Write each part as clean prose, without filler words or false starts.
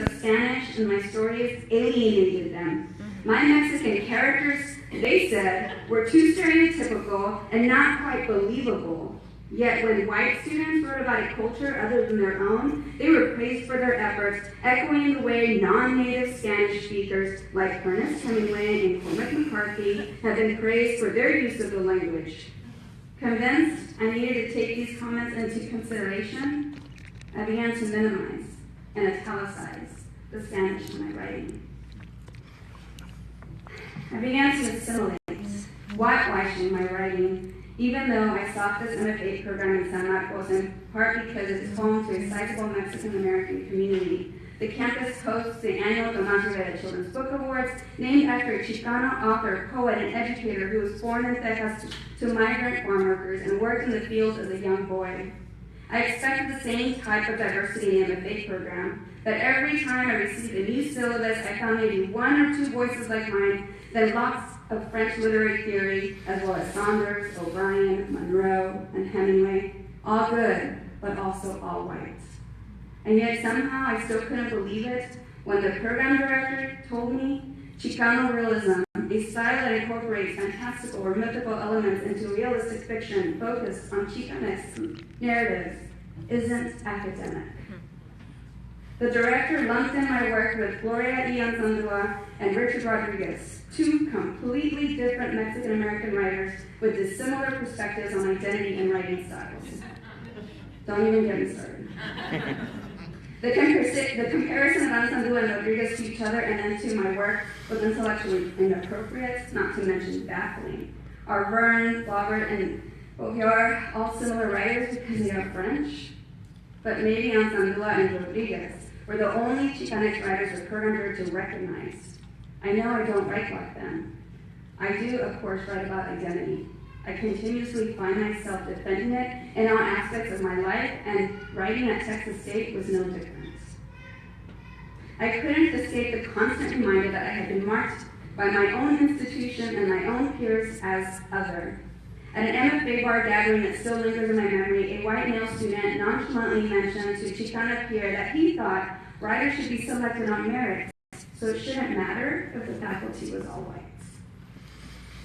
of Spanish in my stories alienated them. My Mexican characters, they said, were too stereotypical and not quite believable. Yet when white students wrote about a culture other than their own, they were praised for their efforts, echoing the way non-native Spanish speakers like Ernest Hemingway and Cormac McCarthy have been praised for their use of the language. Convinced I needed to take these comments into consideration, I began to minimize and italicize the Spanish in my writing. I began to assimilate, whitewashing my writing, even though I sought this MFA program in San Marcos in part because it is home to a sizable Mexican-American community. The campus hosts the annual Donante Vera Children's Book Awards, named after a Chicano author, poet, and educator who was born in Texas to migrant farm workers and worked in the fields as a young boy. I expected the same type of diversity in the MFA program, but every time I received a new syllabus, I found maybe one or two voices like mine, then lots of French literary theory, as well as Saunders, O'Brien, Monroe, and Hemingway, all good, but also all white. And yet somehow I still couldn't believe it when the program director told me Chicano realism, a style that incorporates fantastical or mythical elements into realistic fiction focused on Chicanx narratives, isn't academic. The director lumped in my work with Gloria Ianzandua and Richard Rodriguez, two completely different Mexican-American writers with dissimilar perspectives on identity and writing styles. Don't even get me started. The comparison of Ianzandua and Rodriguez to each other and then to my work was intellectually inappropriate, not to mention baffling. Are Verne, Flaubert, and Beauvoir all similar writers because they are French? But maybe Ianzandua and Rodriguez were the only Chicanx writers the program director recognized. I know I don't write like them. I do, of course, write about identity. I continuously find myself defending it in all aspects of my life, and writing at Texas State was no different. I couldn't escape the constant reminder that I had been marked by my own institution and my own peers as other. At an MFA bar gathering that still lingers in my memory, a white male student nonchalantly mentioned to Chicana peer that he thought writers should be selected on merit, so it shouldn't matter if the faculty was all whites.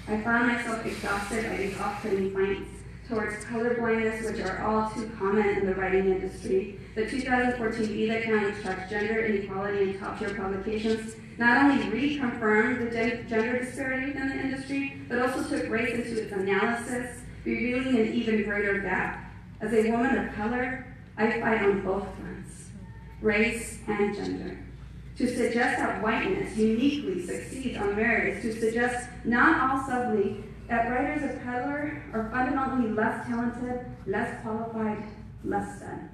I found myself exhausted by these off-putting fights towards colorblindness, which are all too common in the writing industry. The 2014 Vida Count, which tracks gender inequality in top-tier publications, not only reconfirmed the gender disparity within the industry, but also took race into its analysis, revealing an even greater gap. As a woman of color, I fight on both fronts, race and gender. To suggest that whiteness uniquely succeeds on merit is to suggest, not all subtly, that writers of color are fundamentally less talented, less qualified, less than.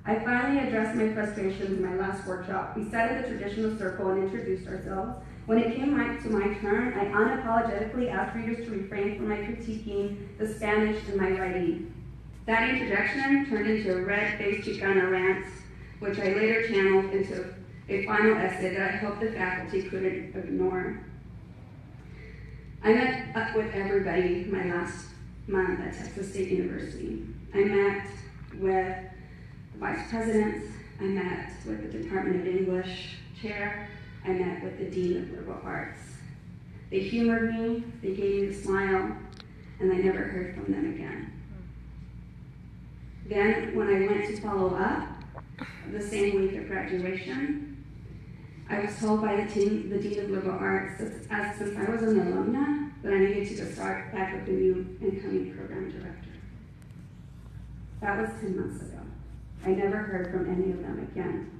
I finally addressed my frustrations in my last workshop. We sat in the traditional circle and introduced ourselves. When it came to my turn, I unapologetically asked readers to refrain from my critiquing the Spanish in my writing. That introduction turned into a red-faced Chicana rant, which I later channeled into a final essay that I hope the faculty couldn't ignore. I met up with everybody my last month at Texas State University. I met with the vice president, I met with the Department of English chair, I met with the Dean of Liberal Arts. They humored me, they gave me a smile, and I never heard from them again. Then, when I went to follow up, the same week of graduation, I was told by the Dean of Liberal Arts that since I was an alumna, that I needed to start back with the new incoming program director. That was 10 months ago. I never heard from any of them again.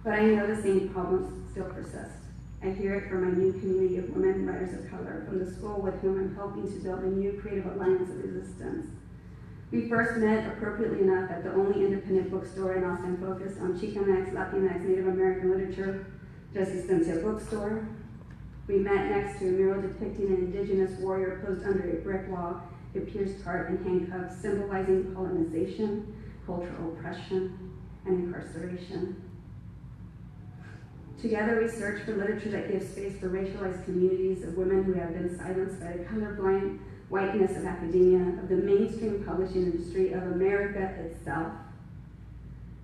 But I know the same problems still persist. I hear it from my new community of women writers of color, from the school with whom I'm helping to build a new creative alliance of resistance. We first met, appropriately enough, at the only independent bookstore in Austin focused on Chicanx, Latinx, Native American literature, Resistencia bookstore. We met next to a mural depicting an indigenous warrior posed under a brick wall, a pierced heart and handcuffs, symbolizing colonization, cultural oppression, and incarceration. Together we search for literature that gives space for racialized communities of women who have been silenced by the colorblind whiteness of academia, of the mainstream publishing industry, of America itself.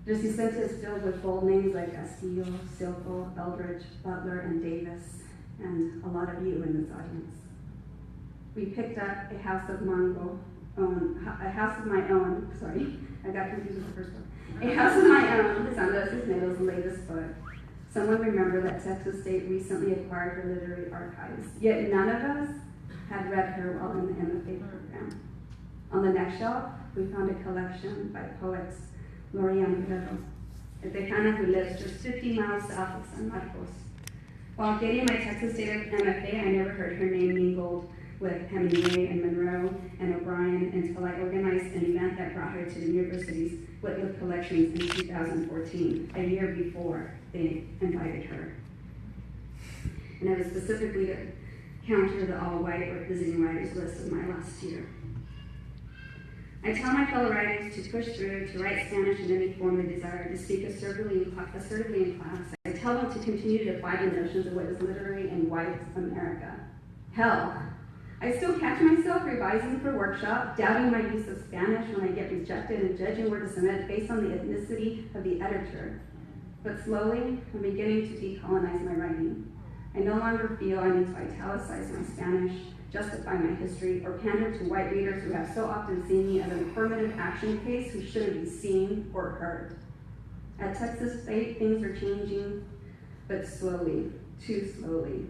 Resistente is filled with bold names like Castillo, Silco, Eldridge, Butler, and Davis, and a lot of you in this audience. We picked up a house of my own, sorry, I got confused with the first one. A house of my own, Sandra Cisneros' latest book. Someone remember that Texas State recently acquired her literary archives, yet none of us had read her while in the MFA program. On the next shelf, we found a collection by poets Lorian Guerrero, a Tejana who lives just 50 miles south of San Marcos. While getting my Texas State MFA, I never heard her name mingled with Hemingway and Monroe and O'Brien until I organized an event that brought her to the university's Whitworth collections in 2014, a year before they invited her. And it was specifically to counter the all-white or visiting writers list of my last year. I tell my fellow writers to push through, to write Spanish in any form they desire, to speak assertively in class. I tell them to continue to defy the notions of what is literary and white America. Hell, I still catch myself revising for workshop, doubting my use of Spanish when I get rejected and judging where to submit based on the ethnicity of the editor. But slowly, I'm beginning to decolonize my writing. I no longer feel I need to italicize my Spanish, justify my history, or pander to white readers who have so often seen me as an affirmative action case who shouldn't be seen or heard. At Texas State, things are changing, but slowly, too slowly.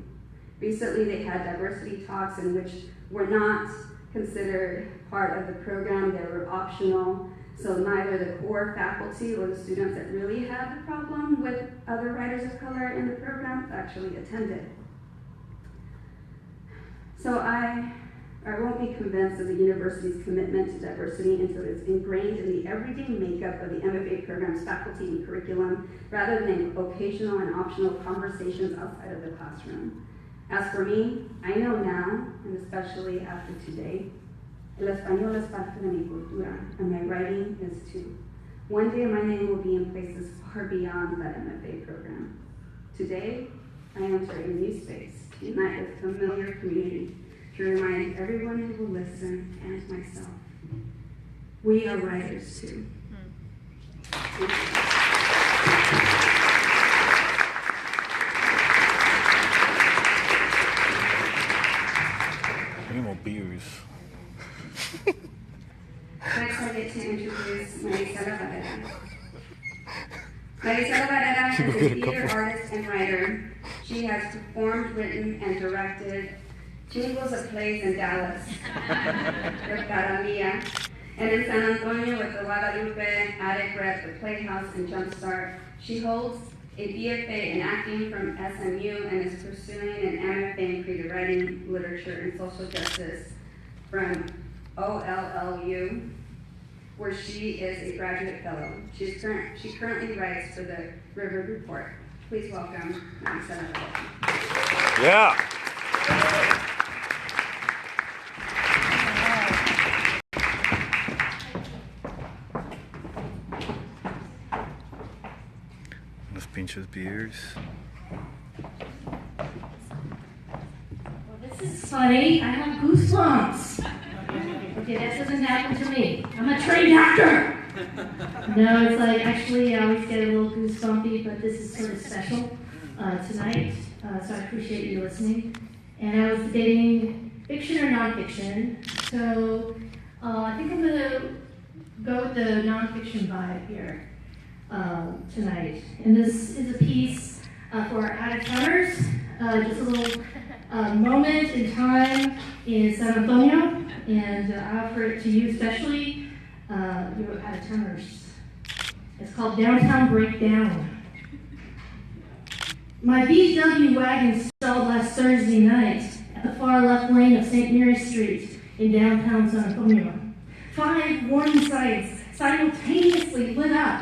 Recently, they had diversity talks in which were not considered part of the program. They were optional, so neither the core faculty or the students that really had the problem with other writers of color in the program actually attended. So I won't be convinced of the university's commitment to diversity until it's ingrained in the everyday makeup of the MFA program's faculty and curriculum, rather than occasional and optional conversations outside of the classroom. As for me, I know now, and especially after today, el español es parte de mi cultura, and my writing is too. One day my name will be in places far beyond that MFA program. Today, I enter a new space, to unite with familiar community, to remind everyone who will listen, and myself, we are writers too. Any more beers? Next, I get to introduce Marisela Barrera. Marisela Barrera is a theater artist and writer. She has performed, written, and directed jingles of plays in Dallas, with Guadalupe, and in San Antonio with the Guadalupe, Attic Rep, the Playhouse, and Jumpstart. She holds a BFA in acting from SMU and is pursuing an MFA in creative writing, literature, and social justice from OLLU, where she is a graduate fellow. She currently writes for the River Report. Please welcome Marisela Barrera. Yeah. Los pinches beers. Well, this is funny. I have goosebumps. Okay, that doesn't happen to me. I'm a trained actor. No, it's like, actually, I always get a little goosebumpy, but this is sort of special tonight, so I appreciate you listening. And I was debating fiction or nonfiction, so I think I'm going to go with the nonfiction vibe here tonight. And this is a piece for out-of-towners, just a little moment in time in San Antonio, and I offer it to you especially, you out-of-towners. It's called Downtown Breakdown. My VW wagon stalled last Thursday night at the far left lane of St. Mary Street in downtown San Antonio. 5 warning signs simultaneously lit up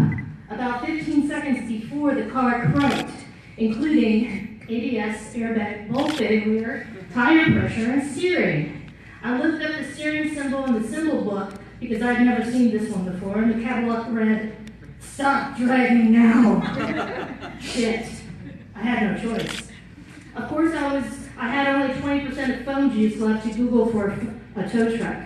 about 15 seconds before the car crunked, including ABS, airbag, bolt failure, tire pressure, and steering. I looked up the steering symbol in the symbol book because I'd never seen this one before, and the catalog read, "Stop driving now." Shit. I had no choice. Of course, I had only 20% of phone juice left to Google for a tow truck.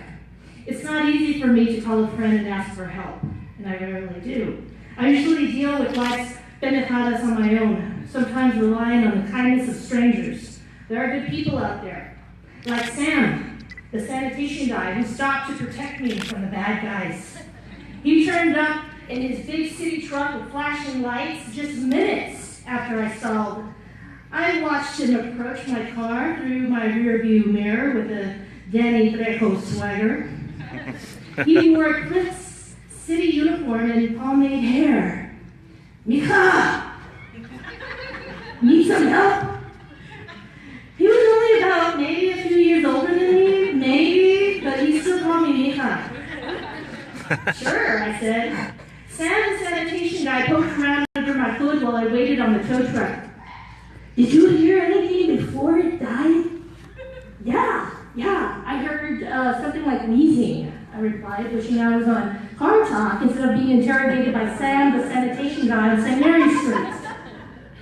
It's not easy for me to call a friend and ask for help, and I rarely do. I usually deal with life's pendejadas on my own, sometimes relying on the kindness of strangers. There are good people out there, like Sam, the sanitation guy who stopped to protect me from the bad guys. He turned up in his big city truck with flashing lights just minutes after I stalled. I watched him approach my car through my rearview mirror with a Danny Trejo swagger. He wore a Cliff's city uniform and pomade hair. Mija! Need some help? He was only about maybe a few years older than me, maybe, but he still called me Mija. Sure, I said. Sam, the sanitation guy, poked around under my hood while I waited on the tow truck. Did you hear anything before it died? Yeah, I heard something like wheezing, I replied, wishing I was on Car Talk instead of being interrogated by Sam, the sanitation guy on St. Mary's Street.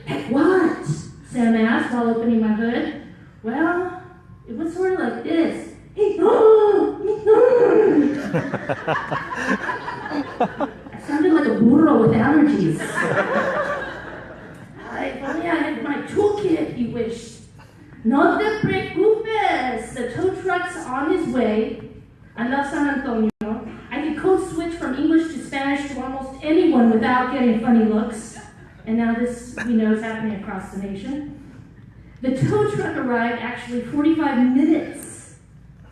Like what? Sam asked while opening my hood. Well, it was sort of like this. Hey, I sounded like a burro with allergies. If only I had my toolkit, he wished. No te preocupes, the tow truck's on his way. I love San Antonio. I could code switch from English to Spanish to almost anyone without getting funny looks. And now this, we know, is happening across the nation. The tow truck arrived actually 45 minutes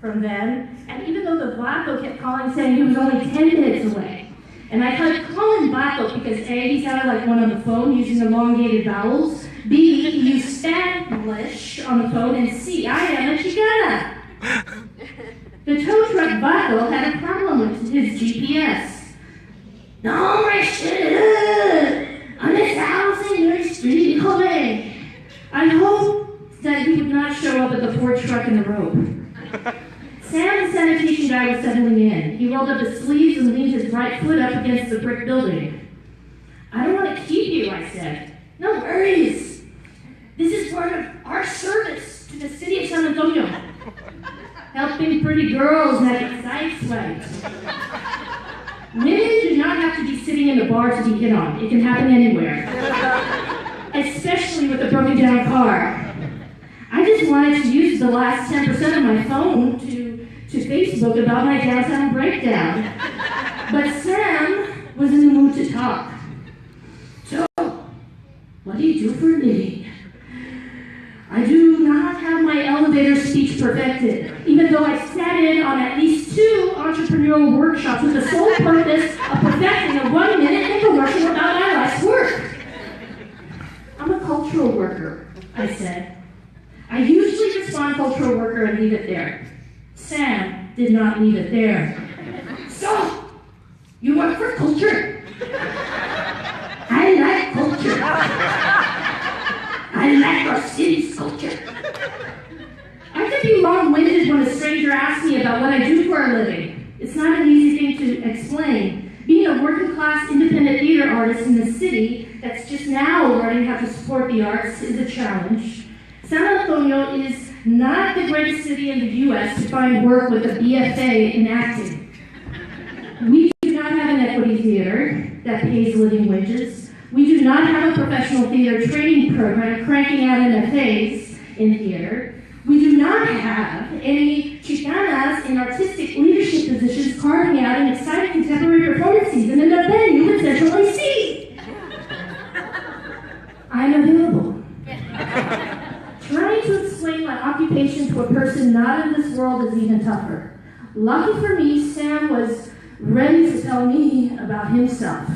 from then, and even though the Vato kept calling saying he was only 10 minutes away, and I tried to call him Vato because A, he sounded like one on the phone using elongated vowels, B, he used Spanish on the phone, and C, I am a Chicana. The tow truck Vato had a problem with his GPS. No, hombre, shit, on this house in your street, joven. I hope that he would not show up at the Ford truck in the rope. Sam, the sanitation guy, was settling in. He rolled up his sleeves and leaned his right foot up against the brick building. I don't want to keep you, I said. No worries. This is part of our service to the city of San Antonio. Helping pretty girls make sites right. Women do not have to be sitting in the bar to be hit on. It can happen anywhere. Especially with a broken down car. I just wanted to use the last 10% of my phone to Facebook about my downtown breakdown. But Sam was in the mood to talk. So, what do you do for a living? I do not have my elevator speech perfected, even though I sat in on at least 2 entrepreneurial workshops with the sole purpose of perfecting a 1-minute infomercial about my life's work. I'm a cultural worker, I said. I usually respond cultural worker and leave it there. Sam did not leave it there. So, you work for culture? I like culture. I like our city's culture. I could be long-winded when a stranger asks me about what I do for a living. It's not an easy thing to explain. Being a working-class independent theater artist in the city that's just now learning how to support the arts is a challenge. San Antonio is not the greatest city in the U.S. to find work with a BFA in acting. We do not have an equity theater that pays living wages. We do not have a professional theater training program cranking out MFAs in theater. We do not have any Chicanas in artistic leadership positions carving out an exciting contemporary performance season in a venue in Central AC. I'm available. Trying to explain my occupation to a person not in this world is even tougher. Lucky for me, Sam was ready to tell me about himself,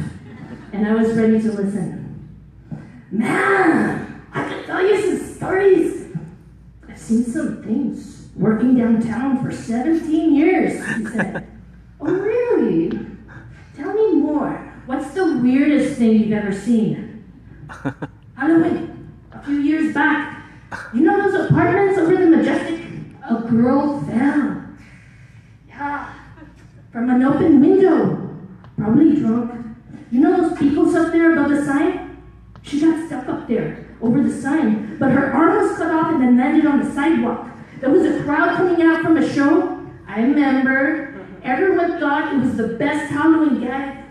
and I was ready to listen. Man, I can tell you some stories. I've seen some things working downtown for 17 years, he said. Oh, really? Tell me more. What's the weirdest thing you've ever seen? Halloween, a few years back. You know those apartments over the Majestic? A girl fell. Yeah, from an open window. Probably drunk. You know those peepholes up there above the sign? She got stuck up there, over the sign, but her arm was cut off and then landed on the sidewalk. There was a crowd coming out from a show. I remember. Everyone thought it was the best Halloween gag.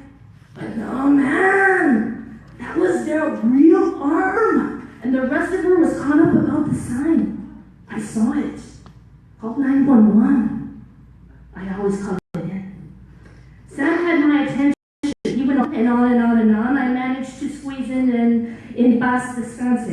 But no, man, that was their real arm. And the rest of her was caught up about the sign. I saw it. Called 911. I always called it in. Sam had my attention. He went on and on and on and on. I managed to squeeze in paz descanse.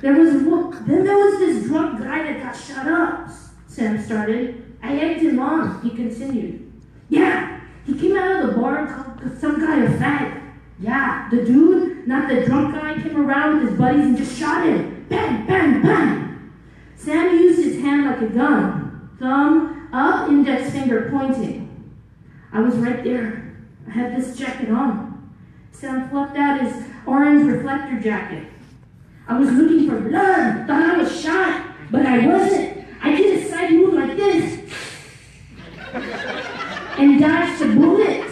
Then there was this drunk guy that got shut up, Sam started. I egged him on, he continued. Yeah, he came out of the bar and called some guy a fag. Yeah, the dude, not the drunk guy, came around with his buddies and just shot him. Bang, bang, bang. Sam used his hand like a gun. Thumb up, index finger pointing. I was right there. I had this jacket on. Sam fluffed out his orange reflector jacket. I was looking for blood, thought I was shot, but I wasn't. I did a side move like this and dodged the bullet.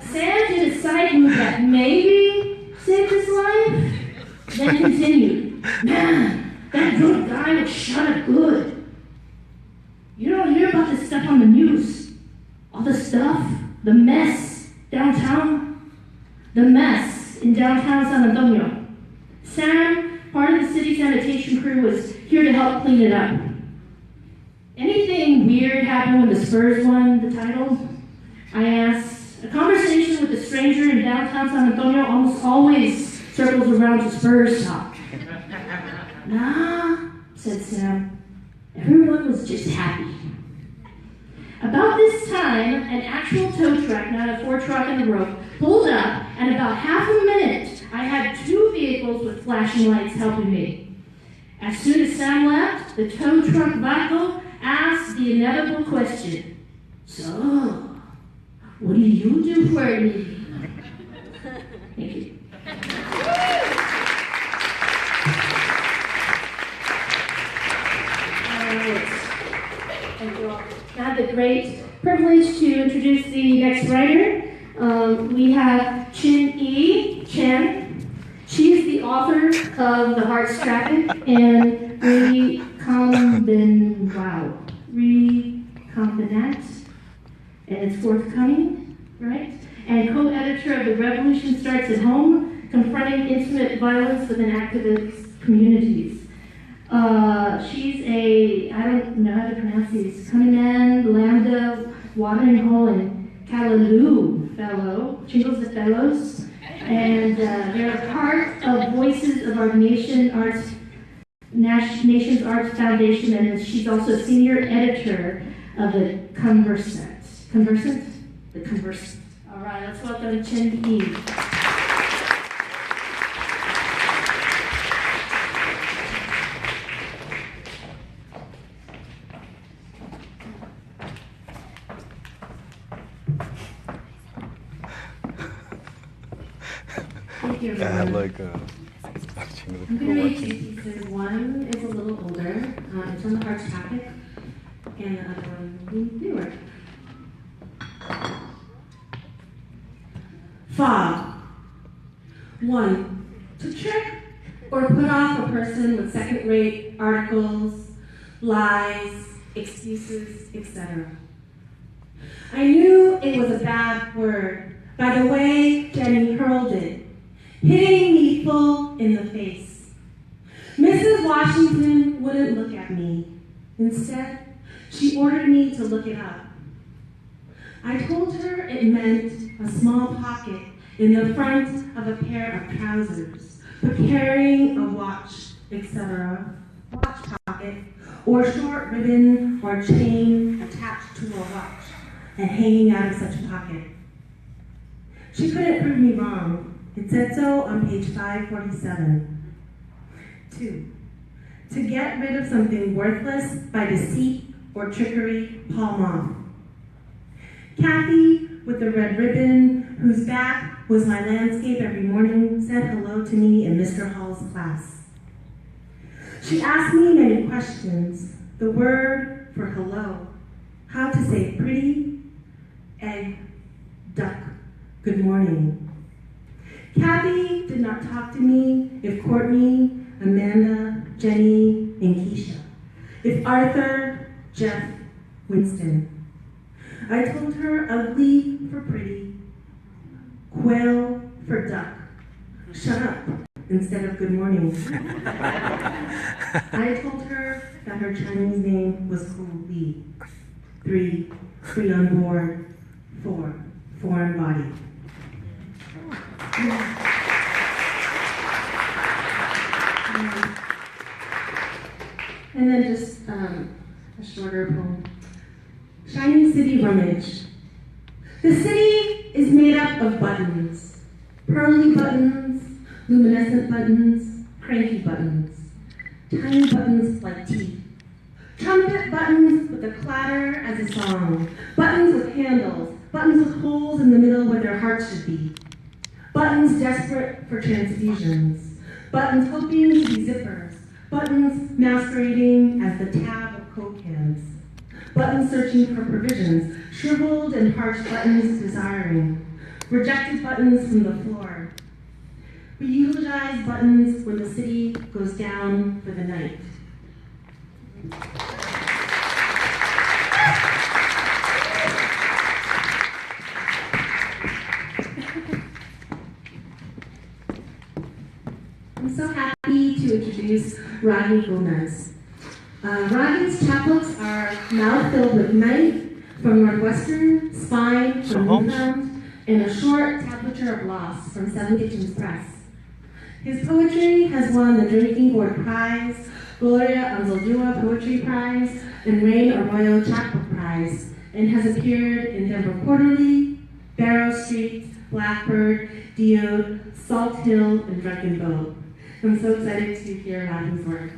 Sam did a side move that maybe saved his life, then continued. Man, that drunk guy was shot up good. You don't hear about this stuff on the news. All the stuff, the mess downtown, the mess in downtown San Antonio. Sam, part of the city sanitation crew, was here to help clean it up. Anything weird happened when the Spurs won the title? I asked. A conversation with a stranger in downtown San Antonio almost always circles around the Spurs talk. Nah, said Sam. Everyone was just happy. About this time, an actual tow truck, not a Ford truck in the road, pulled up, and about half a minute, I had two vehicles with flashing lights helping me. As soon as Sam left, the tow truck vato asked the inevitable question. So, what do you do for a living? Thank you. All right. Thank you all. I have the great privilege to introduce the next writer. We have Chen. She is the author of The Heart's Traffic and Recombinant, and it's forthcoming, right? And co-editor of The Revolution Starts at Home, Confronting Intimate Violence Within Activist Communities. She's I don't know how to pronounce these, Cunningham, Lambda, Watering Hole, and Callaloo Fellow. She knows the fellows. And they're part of Voices of Our Nation's Arts Foundation, and she's also senior editor of the Conversant? The Conversant. All right, let's welcome Chen Yi. I have like I'm going to read two pieces. One is a little older. It's on the Heart's Traffic, and the other one will be newer. Fog. 1. To trick or put off a person with second-rate articles, lies, excuses, etc. I knew it was a bad word by the way Jenny hurled it, hitting me full in the face. Mrs. Washington wouldn't look at me. Instead, she ordered me to look it up. I told her it meant a small pocket in the front of a pair of trousers for carrying a watch, etc. Watch pocket, or short ribbon or chain attached to a watch and hanging out of such a pocket. She couldn't prove me wrong. It said so on page 547. 2. To get rid of something worthless by deceit or trickery, palm off. Kathy, with the red ribbon, whose back was my landscape every morning, said hello to me in Mr. Hall's class. She asked me many questions. The word for hello, how to say pretty, egg, duck, good morning. Kathy did not talk to me if Courtney, Amanda, Jenny, and Keisha. If Arthur, Jeff, Winston. I told her ugly for pretty, Quail for duck. Shut up instead of good morning. I told her that her Chinese name was Li. 3, free on board. 4, foreign body. And then just a shorter poem. Shiny City Rummage. The city is made up of buttons. Pearly buttons, luminescent buttons, cranky buttons. Tiny buttons like teeth. Trumpet buttons with a clatter as a song. Buttons with handles. Buttons with holes in the middle where their hearts should be. Buttons desperate for transfusions. Buttons hoping to be zippers. Buttons masquerading as the tab of Coke cans. Buttons searching for provisions. Shriveled and parched buttons desiring. Rejected buttons from the floor. We eulogize buttons when the city goes down for the night. I'm so happy to introduce Rodney Gomez. Rodney's chapbooks are mouth filled with knife from Northwestern, spine from Newfound, and a short tablature of loss from Seven Kitchens Press. His poetry has won the Drinking Gourd Prize, Gloria Anzaldúa Poetry Prize, and Rain Arroyo Chapbook Prize, and has appeared in Denver Quarterly, Barrow Street, Blackbird, Diode, Salt Hill, and Drunken Boat. I'm so excited to hear Rodney's work.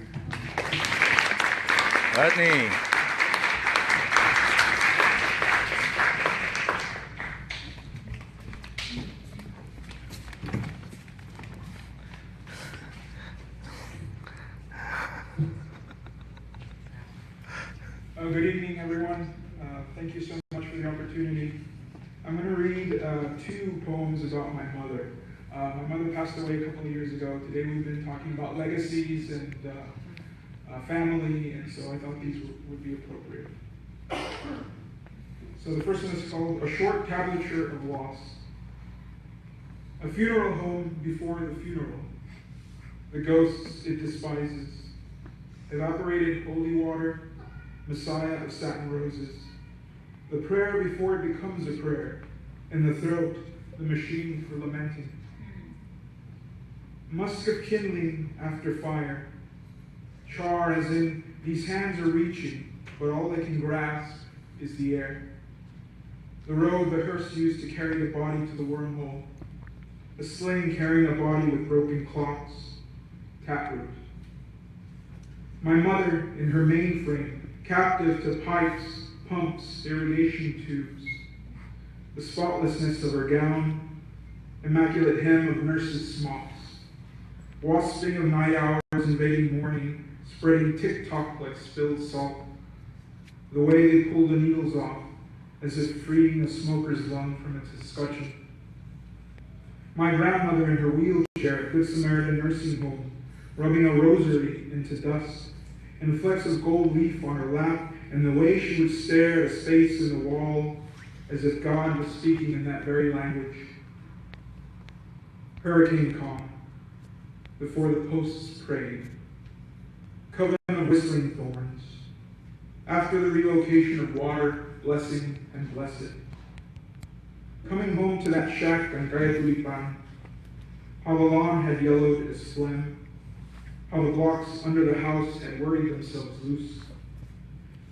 Rodney. Good evening, everyone. Thank you so much for the opportunity. I'm going to read 2 poems about my mother. My mother passed away a couple of years ago. Today we've been talking about legacies and family, and so I thought these would be appropriate. So the first one is called A Short Tablature of Loss. A funeral home before the funeral. The ghosts it despises. Evaporated holy water, Messiah of satin roses. The prayer before it becomes a prayer. In the throat, the machine for lamenting. Musk of kindling after fire. Char as in, these hands are reaching, but all they can grasp is the air. The road the hearse used to carry the body to the wormhole. A sling carrying a body with broken clocks. Taproot. My mother in her mainframe, captive to pipes, pumps, irrigation tubes. The spotlessness of her gown, immaculate hem of nurses' smocks. Wasping of night hours, invading morning, spreading tick-tock like spilled salt. The way they pull the needles off, as if freeing a smoker's lung from its escutcheon. My grandmother in her wheelchair at Good Samaritan Nursing Home, rubbing a rosary into dust, and flecks of gold leaf on her lap, and the way she would stare at a space in the wall, as if God was speaking in that very language. Hurricane calm, before the posts prayed. Coven of whistling thorns. After the relocation of water, blessing and blessed. Coming home to that shack on Guadalupe, how the lawn had yellowed as phlegm, how the blocks under the house had worried themselves loose.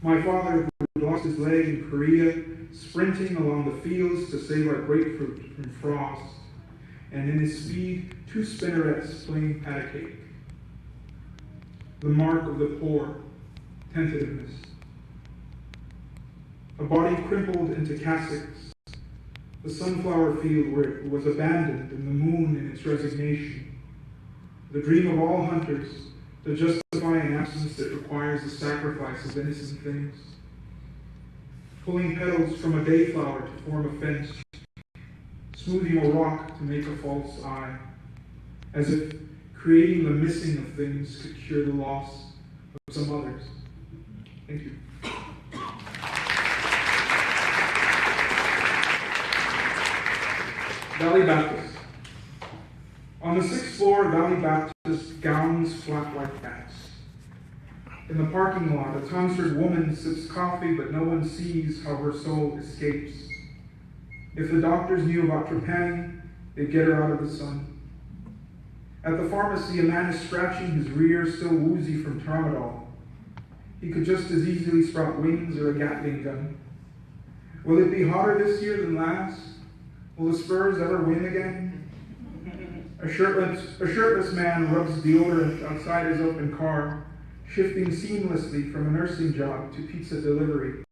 My father, who had lost his leg in Korea, sprinting along the fields to save our grapefruit from frost, and in his speed, 2 spinnerets playing pat cake. The mark of the poor, tentativeness. A body crumpled into cassocks, the sunflower field where it was abandoned, and the moon in its resignation. The dream of all hunters, to justify an absence that requires the sacrifice of innocent things. Pulling petals from a dayflower to form a fence. Smoothing a rock to make a false eye. As if creating the missing of things could cure the loss of some others. Thank you. Valley Baptist. On the 6th floor, Valley Baptist gowns flap like bats. In the parking lot, a tonsured woman sips coffee, but no one sees how her soul escapes. If the doctors knew about trepanning, they'd get her out of the sun. At the pharmacy, a man is scratching his rear, still woozy from tramadol. He could just as easily sprout wings or a Gatling gun. Will it be hotter this year than last? Will the Spurs ever win again? A shirtless man rubs deodorant outside his open car, shifting seamlessly from a nursing job to pizza delivery.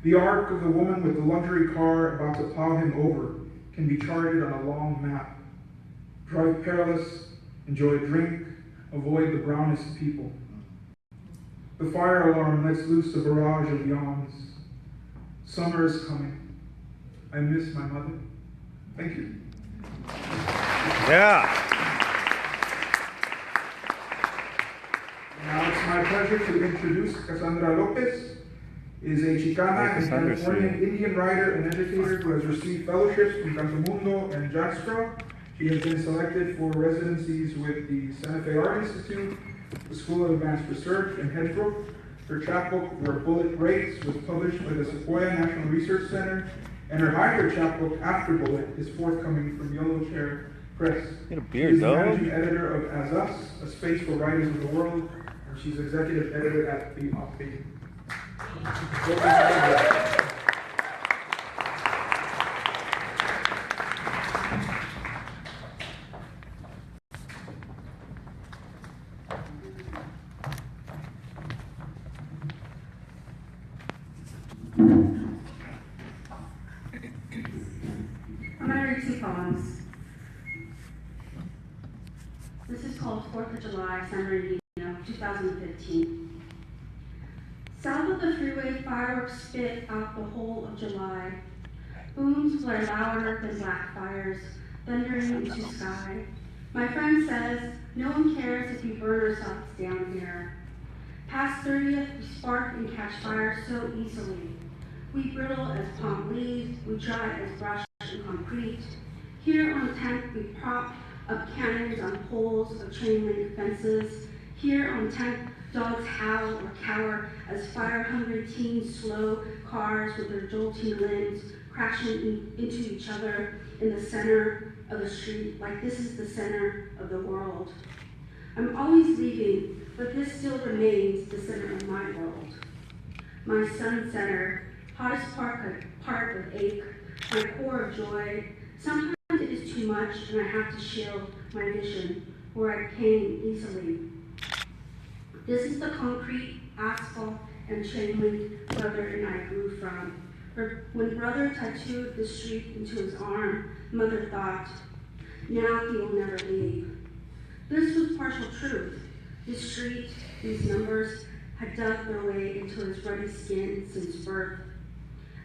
The arc of the woman with the luxury car about to plow him over can be charted on a long map. Drive perilous, enjoy a drink, avoid the brownest people. The fire alarm lets loose a barrage of yawns. Summer is coming. I miss my mother. Thank you. Yeah. Now it's my pleasure to introduce Cassandra Lopez. Is a Chicana and Californian Indian writer and educator who has received fellowships from Macondo and Jackstraw. She has been selected for residencies with the Santa Fe Art Institute, the School of Advanced Research, and Hedgebrook. Her chapbook, Where Bullet Breaks, was published by the Sequoia National Research Center, and her hybrid chapbook, After Bullet, is forthcoming from Yellow Chair Press. Get a She's beard, the dog. managing editor of As Us, a space for writers of the world, and she's executive editor at The Offbeat. I'm going to read two poems. This is called 4th of July, San Bernardino, 2015. South of the freeway, fireworks spit out the whole of July. Booms blare louder than black fires, thundering into sky. My friend says, no one cares if we burn ourselves down here. Past 30th, we spark and catch fire so easily. We brittle as palm leaves, we dry as brush and concrete. Here on 10th, we prop up cannons on poles of chain link fences. Here on 10th, dogs howl or cower as fire-hungry teens slow cars with their jolting limbs crashing into each other in the center of the street, like this is the center of the world. I'm always leaving, but this still remains the center of my world. My sun center, hottest part of ache, my core of joy. Sometimes it is too much and I have to shield my vision, where I came easily. This is the concrete, asphalt, and chain link brother and I grew from. When brother tattooed the street into his arm, mother thought, now he will never leave. This was partial truth. This street, these numbers, had dug their way into his ruddy skin since birth.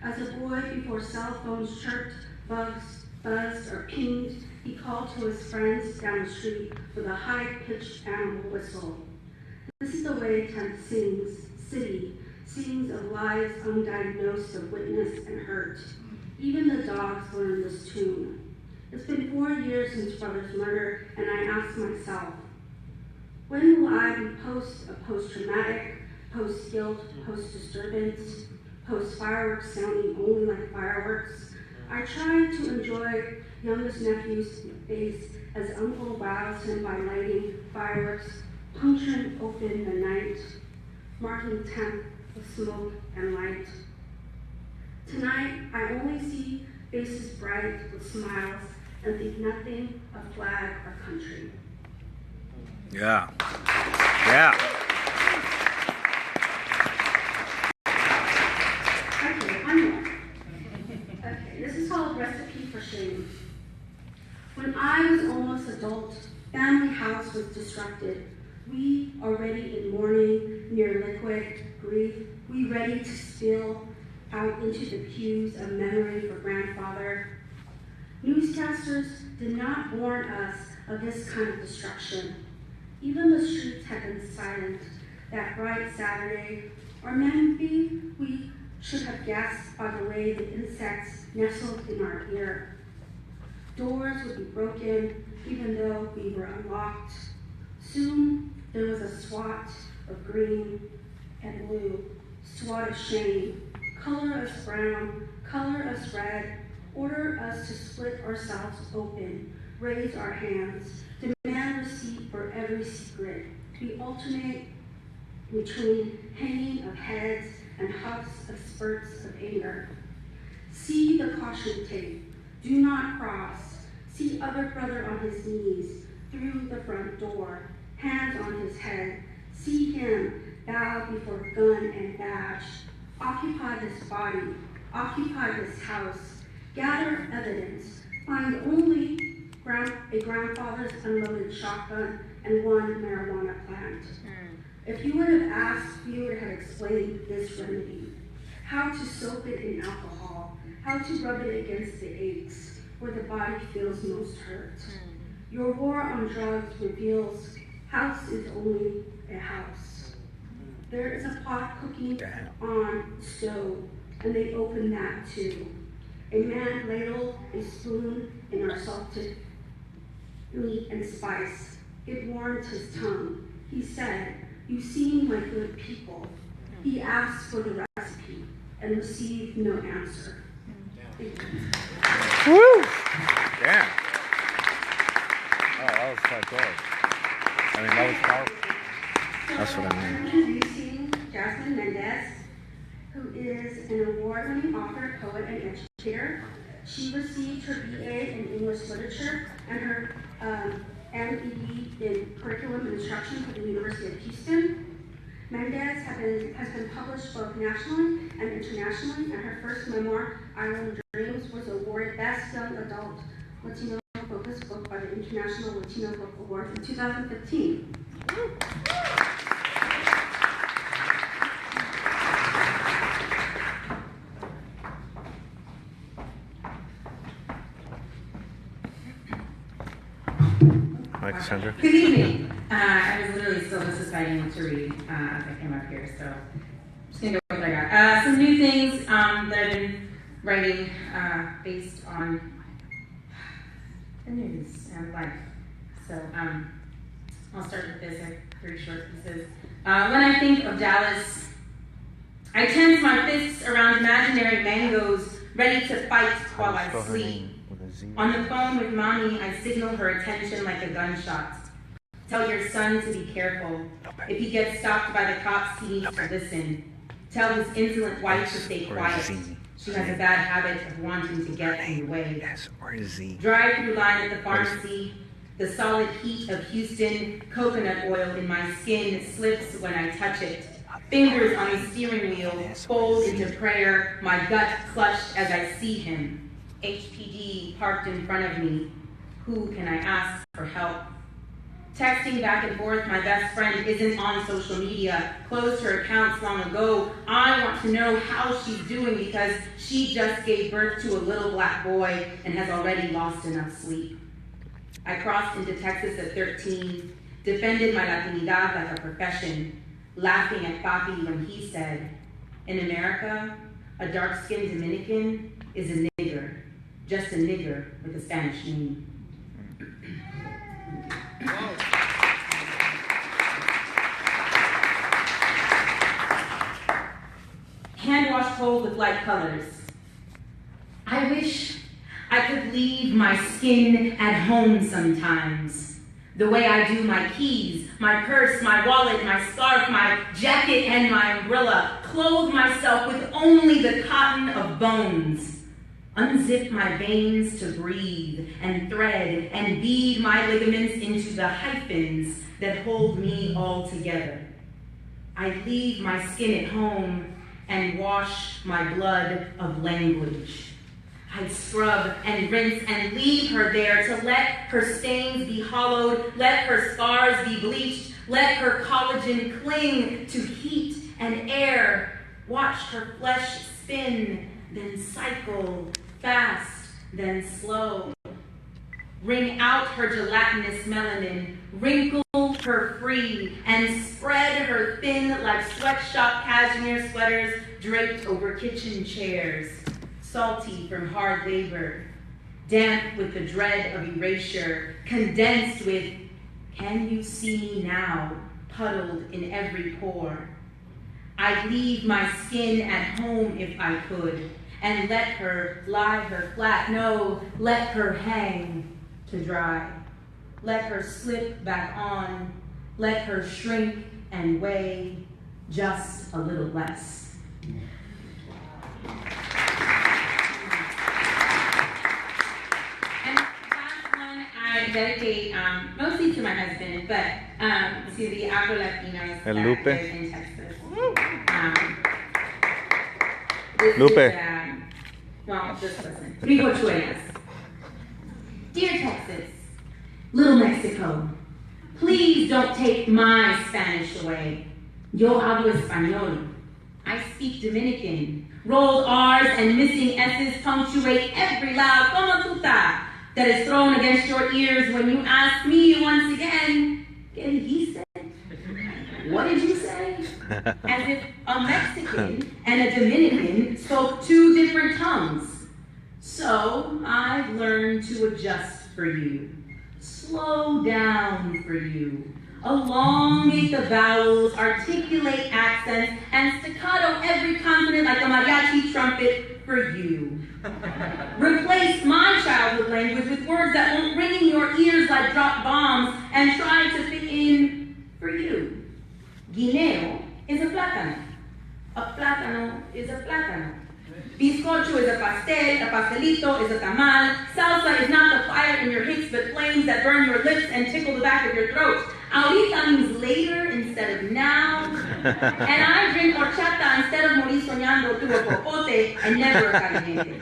As a boy, before cell phones chirped, bugs buzzed or pinged, he called to his friends down the street with a high-pitched animal whistle. This is the way 10th City sings of lives undiagnosed of witness and hurt. Even the dogs learn this tune. It's been 4 years since brother's murder, and I ask myself, when will I be post-traumatic, post-guilt, post-disturbance, post-fireworks sounding only like fireworks? I try to enjoy youngest nephew's face as uncle wows him by lighting fireworks, puncturing open the night, marking 10th with smoke and light. Tonight, I only see faces bright with smiles and think nothing of flag or country. Yeah. Yeah. Okay, one more. Okay, this is called Recipe for Shame. When I was almost adult, family house was disrupted. We, already in mourning, near liquid grief, we ready to spill out into the pews of memory for grandfather. Newscasters did not warn us of this kind of destruction. Even the streets had been silent that bright Saturday, or maybe we should have guessed by the way the insects nestled in our ear. Doors would be broken, even though we were unlocked. Soon, there was a swat of green and blue, swat of shame, color us brown, color us red, order us to split ourselves open, raise our hands, demand receipt for every secret. We alternate between hanging of heads and huffs of spurts of anger. See the caution tape, do not cross. See other brother on his knees, through the front door, hands on his head. See him bow before gun and badge. Occupy this body, occupy this house. Gather evidence, find only a grandfather's unloaded shotgun and one marijuana plant. If you would have asked, we would have explained this remedy. How to soak it in alcohol, how to rub it against the aches, where the body feels most hurt. Your war on drugs reveals house is only a house. There is a pot cooking on the stove, and they open that too. A man ladled a spoon in our salted meat and spice. It warmed his tongue. He said, "You seem like good people." He asked for the recipe and received no answer. Woo! Damn. Oh, that was quite good. I mean, that was powerful. That's what I mean. Introducing Jasmine Mendez, who is an award-winning author, poet, and educator. She received her BA in English Literature and her ME in Curriculum and Instruction from the University of Houston. Mendez has been published both nationally and internationally, and her first memoir, Island Dreams, was awarded Best Young Adult Latino-Focused Book by the International Latino Book Award in 2015. Hi, Cassandra. Good evening. I was literally still just deciding to read as I came up here, so I'm just going to go with what I got. Some new things that I've been writing based on the news and life. So I'll start with this. I have 3 short pieces. When I think of Dallas, I tense my fists around imaginary mangoes, ready to fight while I sleep. On the phone with mommy, I signal her attention like a gunshot. Tell your son to be careful. If he gets stopped by the cops, he needs to listen. Tell his insolent wife to stay quiet. She has a bad habit of wanting to get in the way. Drive-through line at the pharmacy. The solid heat of Houston, coconut oil in my skin slips when I touch it. Fingers on the steering wheel fold into prayer, my gut clutched as I see him. HPD parked in front of me. Who can I ask for help? Texting back and forth, my best friend isn't on social media, closed her accounts long ago. I want to know how she's doing because she just gave birth to a little black boy and has already lost enough sleep. I crossed into Texas at 13, defended my Latinidad like a profession, laughing at Papi when he said, in America, a dark-skinned Dominican is a nigger, just a nigger with a Spanish name. Hand-washed cold with light colors. I wish I could leave my skin at home sometimes. The way I do my keys, my purse, my wallet, my scarf, my jacket, and my umbrella. Clothe myself with only the cotton of bones. Unzip my veins to breathe and thread and bead my ligaments into the hyphens that hold me all together. I leave my skin at home and wash my blood of language. I'd scrub and rinse and leave her there to let her stains be hollowed, let her scars be bleached, let her collagen cling to heat and air, watch her flesh spin, then cycle, fast, then slow. Wring out her gelatinous melanin, wrinkle her free, and spread her thin like sweatshop cashmere sweaters draped over kitchen chairs, salty from hard labor. damp with the dread of erasure, condensed with, can you see me now, puddled in every pore. I'd leave my skin at home if I could, and let her lie her flat, no, let her hang to dry. Let her slip back on, let her shrink and weigh just a little less. And last one I dedicate mostly to my husband, but to the Afro-Latinos that Lupe. live in Texas. Lupe. Well, just listen. Frijochuelas. Dear Texas, little Mexico, please don't take my Spanish away. Yo hablo español. I speak Dominican. Rolled R's and missing S's punctuate every loud como tu ta that is thrown against your ears when you ask me once again, ¿Qué dijiste? What did you say? As if a Mexican and a Dominican spoke two different tongues. So I've learned to adjust for you, slow down for you, elongate the vowels, articulate accents, and staccato every consonant like a mariachi trumpet for you. Replace my childhood language with words that won't ring in your ears like drop bombs and try to fit in for you. Guineo is a plátano. A plátano is a plátano. Bizcocho is a pastelito is a tamal. Salsa is not the fire in your hips, but flames that burn your lips and tickle the back of your throat. Ahorita means later instead of now. And I drink horchata instead of morir soñando tu popote and never a caliente.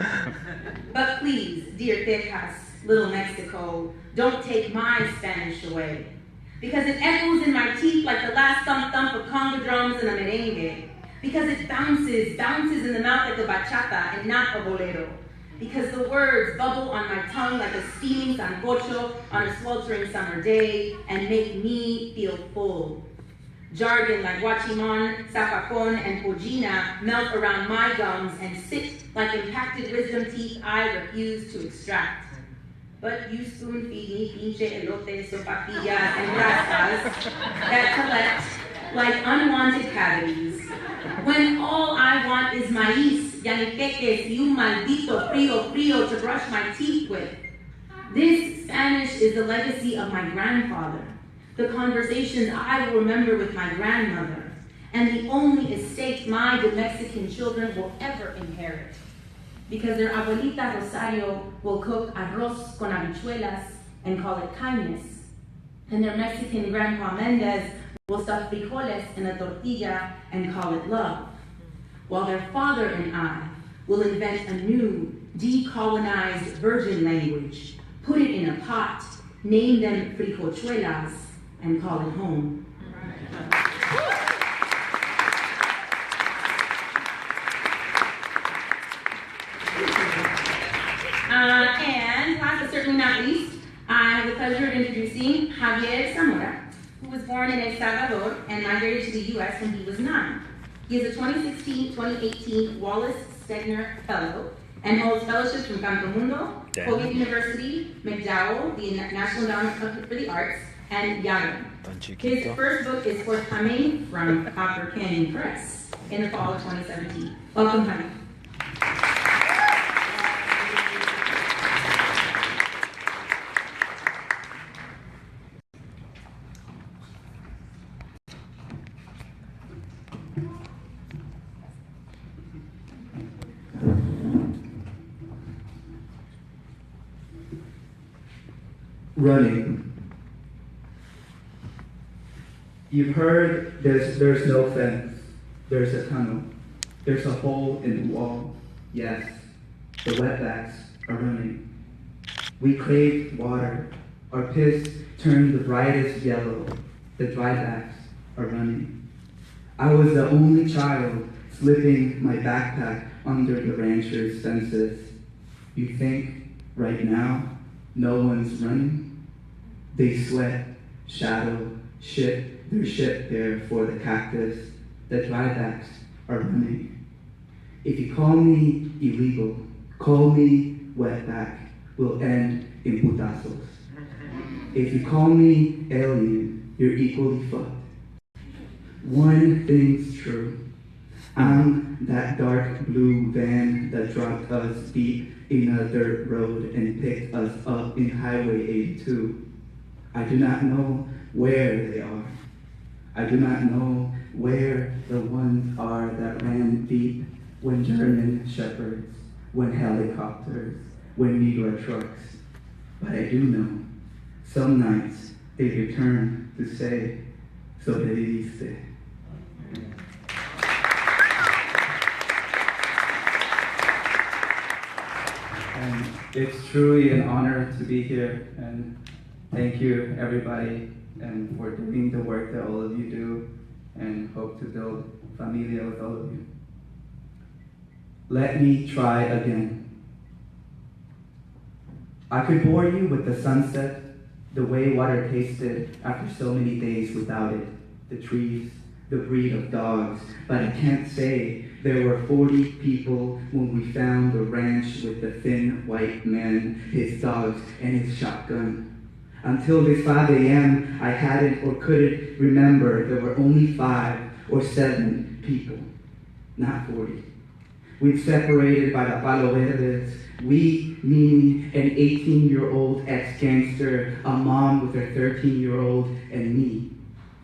But please, dear Texas, little Mexico, don't take my Spanish away. Because it echoes in my teeth like the last thump-thump of conga drums and a merengue. Because it bounces in the mouth like a bachata and not a bolero. Because the words bubble on my tongue like a steaming sancocho on a sweltering summer day and make me feel full. Jargon like guachimon, zapacon, and pojina melt around my gums and sit like impacted wisdom teeth I refuse to extract. But you spoon feed me pinche elotes, sopapillas, and grasas that collect like unwanted cavities. When all I want is maíz, yaniqueques, y un maldito frío to brush my teeth with. This Spanish is the legacy of my grandfather, the conversations I will remember with my grandmother, and the only estate my Mexican children will ever inherit. Because their abuelita Rosario will cook arroz con habichuelas and call it kindness, and their Mexican grandpa Mendez will stuff frijoles in a tortilla and call it love, while their father and I will invent a new, decolonized virgin language, put it in a pot, name them frijochuelas, and call it home. And last but certainly not least, I have the pleasure of introducing Javier Zamora, who was born in El Salvador and migrated to the U.S. when he was 9. He is a 2016-2018 Wallace Stegner Fellow and holds fellowships from Campo Mundo, Colgate University, McDowell, the National Endowment for the Arts, and Yadam. His first book is forthcoming from Copper Canyon Press in the fall of 2017. Welcome, Javier. Running. You've heard there's no fence, there's a tunnel, there's a hole in the wall. Yes, the wetbacks are running. We crave water, our piss turned the brightest yellow, the drybacks are running. I was the only child slipping my backpack under the rancher's fences. You think, right now, no one's running? They sweat, shadow, ship their ship there for the cactus. The drybacks are running. If you call me illegal, call me wetback, will end in putazos. If you call me alien, you're equally fucked. One thing's true. I'm that dark blue van that dropped us deep in a dirt road and picked us up in Highway 82. I do not know where they are. I do not know where the ones are that ran deep when German shepherds, when helicopters, when Negro trucks. But I do know some nights they return to say, sobreviviste. And it's truly an honor to be here, and thank you everybody and for doing the work that all of you do, and hope to build familia with all of you. Let me try again. I could bore you with the sunset, the way water tasted after so many days without it, the trees, the breed of dogs, but I can't say there were 40 people when we found the ranch with the thin white man, his dogs, and his shotgun. Until this 5 a.m., I hadn't or couldn't remember there were only 5 or 7 people, not 40. We'd separated by the Palo Verdes, we, meaning an 18-year-old ex-gangster, a mom with her 13-year-old, and me.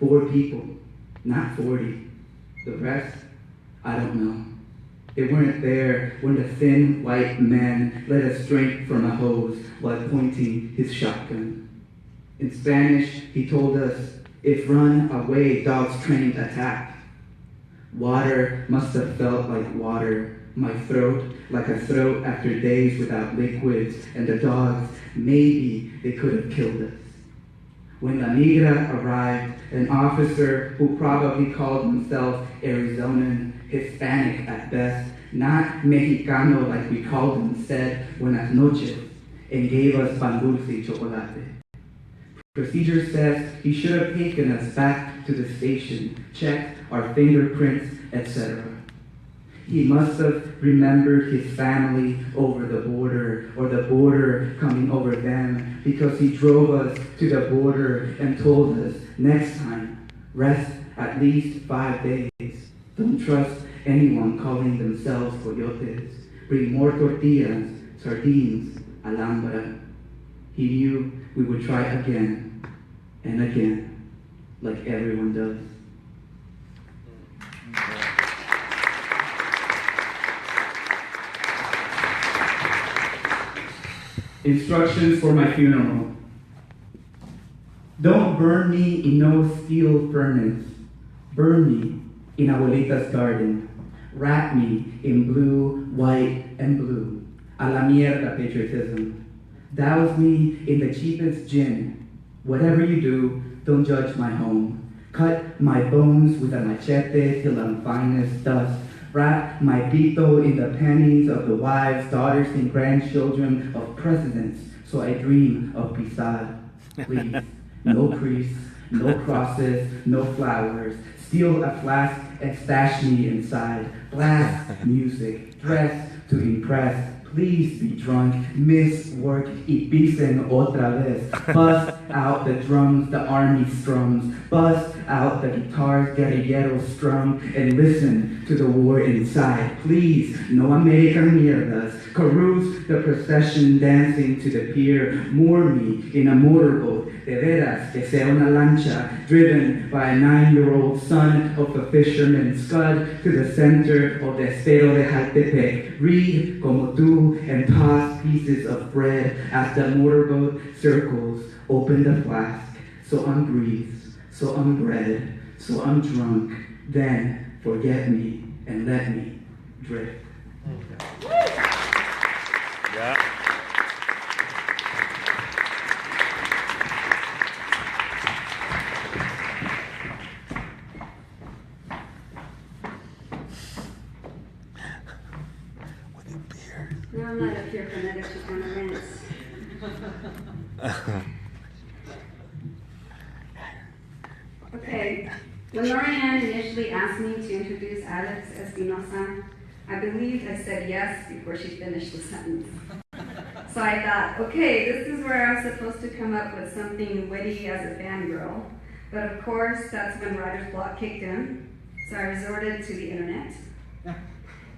4 people, not 40. The rest, I don't know. They weren't there when the thin white man let us drink from a hose while pointing his shotgun. In Spanish, he told us, if run away, dogs trained attack. Water must have felt like water, my throat like a throat after days without liquids, and the dogs, maybe they could have killed us. When La Migra arrived, an officer who probably called himself Arizonan, Hispanic at best, not Mexicano like we called him, said buenas noches and gave us pan dulce y chocolate. Procedure says he should have taken us back to the station, checked our fingerprints, etc. He must have remembered his family over the border, or the border coming over them, because he drove us to the border and told us, next time, rest at least 5 days. Don't trust anyone calling themselves coyotes. Bring more tortillas, sardines, alhambra. He knew we would try again and again, like everyone does. Instructions for my funeral. Don't burn me in no steel furnace. Burn me in Abuelita's garden. Wrap me in blue, white, and blue. A la mierda patriotism. Douse me in the cheapest gin. Whatever you do, don't judge my home. Cut my bones with a machete till I'm fine as dust. Wrap my pito in the pennies of the wives, daughters, and grandchildren of presidents, so I dream of Pisad. Please, no priests, no crosses, no flowers. Steal a flask and stash me inside. Blast music, dress to impress. Please be drunk, miss work, y pisen otra vez. Bust out the drums, the army strums. Bust out the guitars, guerrilleros strum, and listen to the war inside. Please, no American mierdas. Carouse the procession dancing to the pier. Moor me in a motorboat, de veras, que sea una lancha, driven by a 9-year-old son of a fisherman. Scud to the center of the Estero de Jaltepec. Read como tú and toss pieces of bread as the motorboat circles. Open the flask, so I'm breathed, so I'm bread, so I'm drunk. Then forget me and let me drift. Yeah. No, I'm not up here for another 2 kind of rants. Okay, when Lorianne initially asked me to introduce Alex Espinosa, I believed I said yes before she finished the sentence. So I thought, okay, this is where I'm supposed to come up with something witty as a fangirl. But of course, that's when writer's block kicked in, so I resorted to the internet.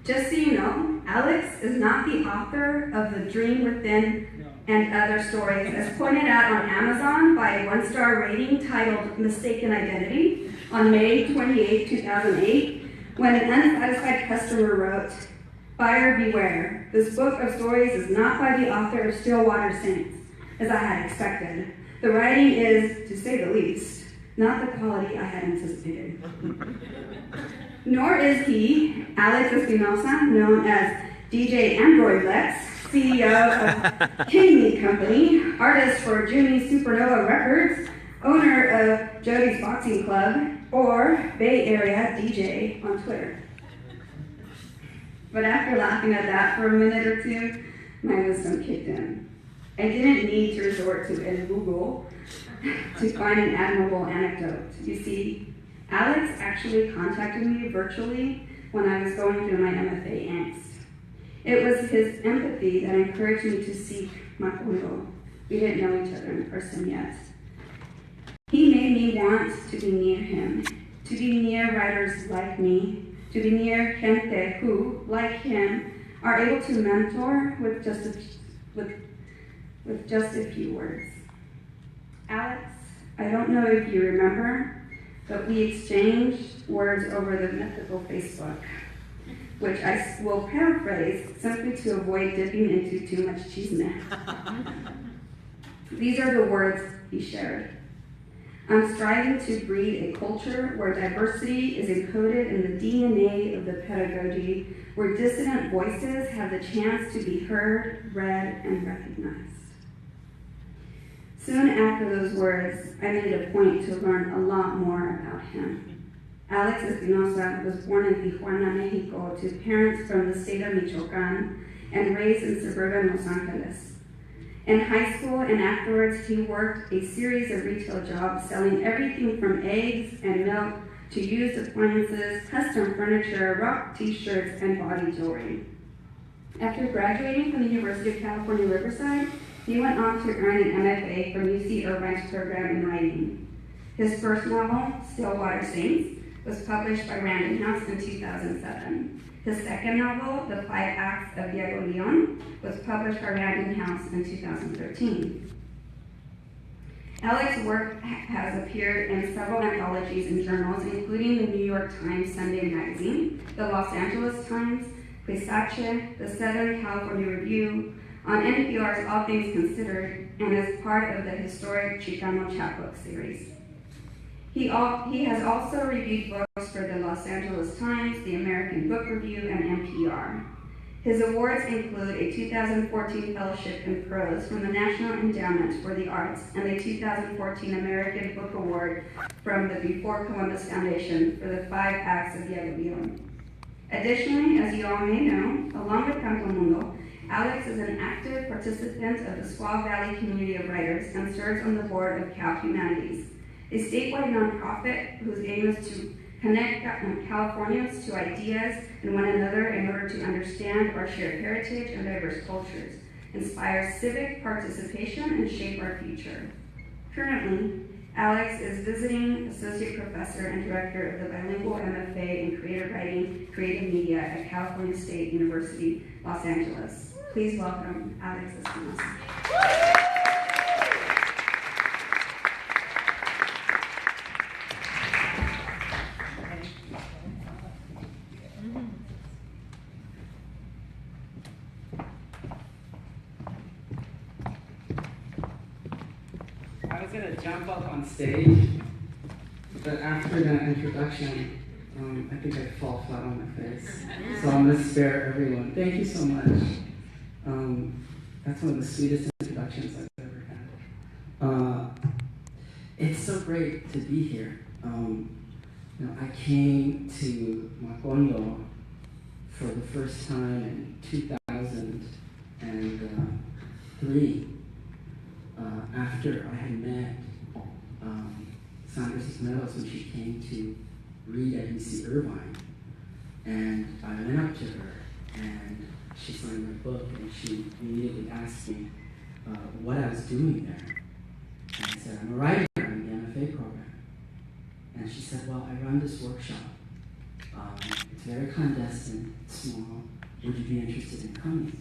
Just so you know, Alex is not the author of The Dream Within and Other Stories, as pointed out on Amazon by a 1-star rating titled Mistaken Identity on May 28, 2008, when an unsatisfied customer wrote, "Buyer beware, this book of stories is not by the author of Stillwater Saints, as I had expected. The writing is, to say the least, not the quality I had anticipated." Nor is he, Alex Espinosa, known as DJ Android Lex, CEO of King Meat Company, artist for Junie Supernova Records, owner of Jody's Boxing Club, or Bay Area DJ on Twitter. But after laughing at that for a minute or two, my wisdom kicked in. I didn't need to resort to Google to find an admirable anecdote. You see, Alex actually contacted me virtually when I was going through my MFA angst. It was his empathy that encouraged me to seek Macondo. We didn't know each other in person yet. He made me want to be near him, to be near writers like me, to be near gente who, like him, are able to mentor with just a few words. Alex, I don't know if you remember, but we exchanged words over the mythical Facebook, which I will paraphrase simply to avoid dipping into too much chisme. These are the words he shared. I'm striving to breed a culture where diversity is encoded in the DNA of the pedagogy, where dissident voices have the chance to be heard, read, and recognized. Soon after those words, I made a point to learn a lot more about him. Alex Espinosa was born in Tijuana, Mexico, to parents from the state of Michoacan and raised in suburban Los Angeles. In high school and afterwards, he worked a series of retail jobs selling everything from eggs and milk to used appliances, custom furniture, rock t-shirts, and body jewelry. After graduating from the University of California, Riverside, he went on to earn an MFA from UC Irvine's program in writing. His first novel, Stillwater Saints, was published by Random House in 2007. His second novel, The 5 Acts of Diego Leon, was published by Random House in 2013. Alex's work has appeared in several anthologies and journals, including the New York Times Sunday Magazine, the Los Angeles Times, Quisache, the Southern California Review, on NPR's All Things Considered, and as part of the historic Chicano chapbook series. He has also reviewed books for the Los Angeles Times, the American Book Review, and NPR. His awards include a 2014 Fellowship in Prose from the National Endowment for the Arts and the 2014 American Book Award from the Before Columbus Foundation for the 5 Acts of Diego Leon. Additionally, as you all may know, along with Canto Mundo, Alex is an active participant of the Squaw Valley community of writers and serves on the board of Cal Humanities, a statewide nonprofit whose aim is to connect Californians to ideas and one another in order to understand our shared heritage and diverse cultures, inspire civic participation, and shape our future. Currently, Alex is visiting associate professor and director of the bilingual MFA in creative writing, creative media at California State University, Los Angeles. Please welcome Alex Espinosa. I was gonna jump up on stage, but after that introduction, I think I'd fall flat on my face. So I'm gonna spare everyone. Thank you so much. That's one of the sweetest introductions I've ever had. It's so great to be here. I came to Macondo for the first time in 2003. After I had met Sandra Cisneros when she came to read at UC Irvine. And I went up to her and she signed my book, and she immediately asked me what I was doing there. And I said, I'm a writer in the MFA program. And she said, well, I run this workshop. It's very clandestine, small. Would you be interested in coming?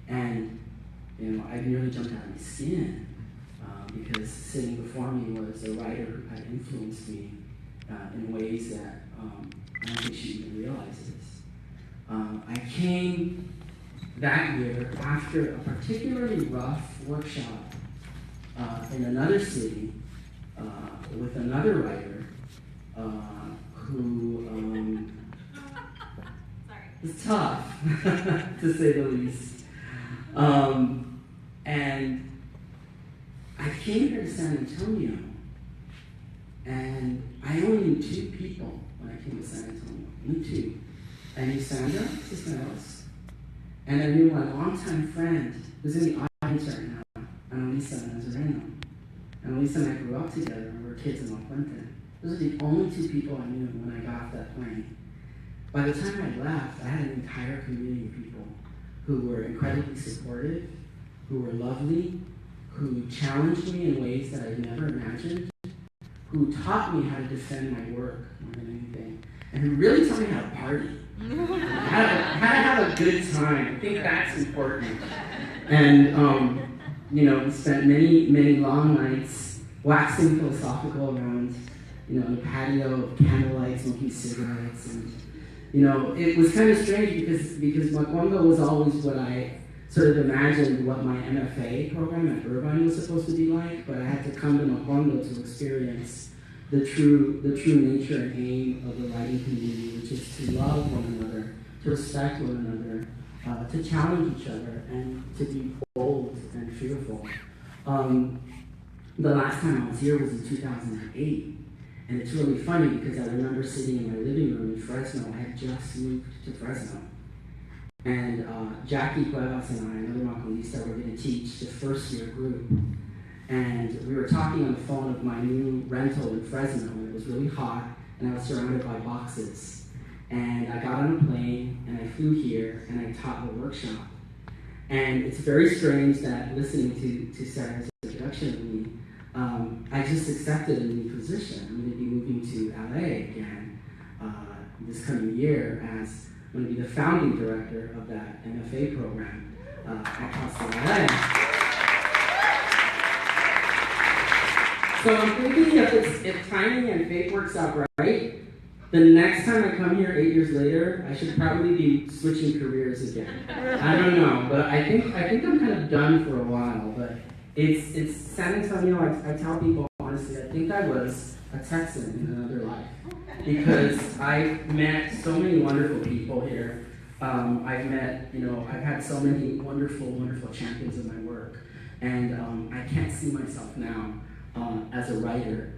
And I nearly jumped out of my skin because sitting before me was a writer who had influenced me in ways that I don't think she even realizes. I came that year after a particularly rough workshop in another city with another writer who was tough, to say the least. And I came here to San Antonio, and I only knew 2 people when I came to San Antonio. Only 2. I knew Sandra Cisneros, and I knew my longtime friend, who's in the audience right now, Annalisa Nazareno. Annalisa and I grew up together, and we were kids in La Puente. Those are the only 2 people I knew when I got off that plane. By the time I left, I had an entire community of people who were incredibly supportive, who were lovely, who challenged me in ways that I'd never imagined, who taught me how to defend my work more than anything, and who really taught me how to party, how to have a good time. I think that's important. And we spent many long nights waxing philosophical around, the patio of candlelight, smoking cigarettes, and it was kind of strange because Macondo was always what I sort of imagined what my MFA program at Irvine was supposed to be like, but I had to come to Macondo to experience the true nature and aim of the writing community, which is to love one another, to respect one another, to challenge each other, and to be bold and fearful. The last time I was here was in 2008. And it's really funny because I remember sitting in my living room in Fresno. I had just moved to Fresno. And Jackie Cuevas and I, another Macondista, were going to teach the first-year group. And we were talking on the phone of my new rental in Fresno, and it was really hot, and I was surrounded by boxes. And I got on a plane, and I flew here, and I taught the workshop. And it's very strange that listening to Sarah's introduction of me, I just accepted a new position. I'm going to be moving to LA again this coming year as I'm going to be the founding director of that MFA program at Costa LA. So I'm thinking if timing and fate works out right, the next time I come here 8 years later, I should probably be switching careers again. I don't know, but I think I'm kind of done for a while. But it's San Antonio. I tell people honestly, I think I was a Texan in another life because I've met so many wonderful people here. I've had so many wonderful champions of my work, and I can't see myself now as a writer,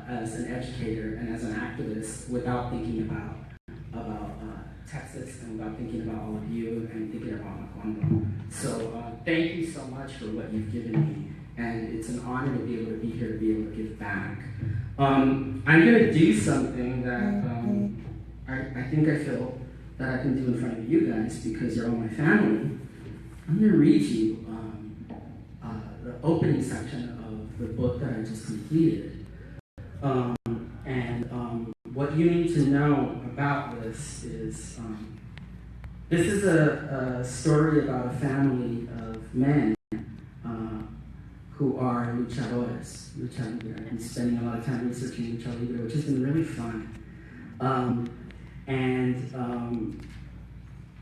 as an educator, and as an activist without thinking about Texas and without thinking about all of you and thinking about Macondo. So thank you so much for what you've given me, and it's an honor to be able to be here to be able to give back. I'm going to do something that I think I feel that I can do in front of you guys because you're all my family. I'm going to read you the opening section of the book that I just completed. What you need to know about this is a story about a family of men who are luchadores. I've been spending a lot of time researching lucha libre, which has been really fun.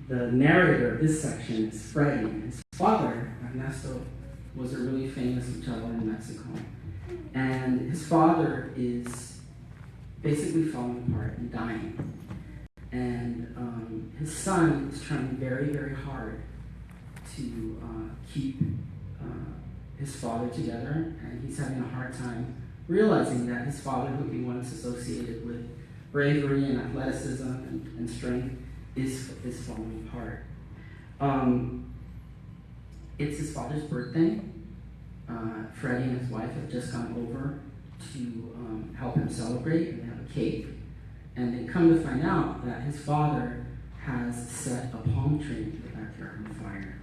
The narrator of this section is Freddie. His father, Ernesto, was a really famous luchador in Mexico. And his father is basically falling apart and dying. And his son is trying very, very hard to keep his father together, and he's having a hard time realizing that his father, who he once associated with bravery and athleticism and strength, is falling apart. It's his father's birthday. Freddie and his wife have just gone over to help him celebrate, and they have a cake. And they come to find out that his father has set a palm tree in the backyard on fire.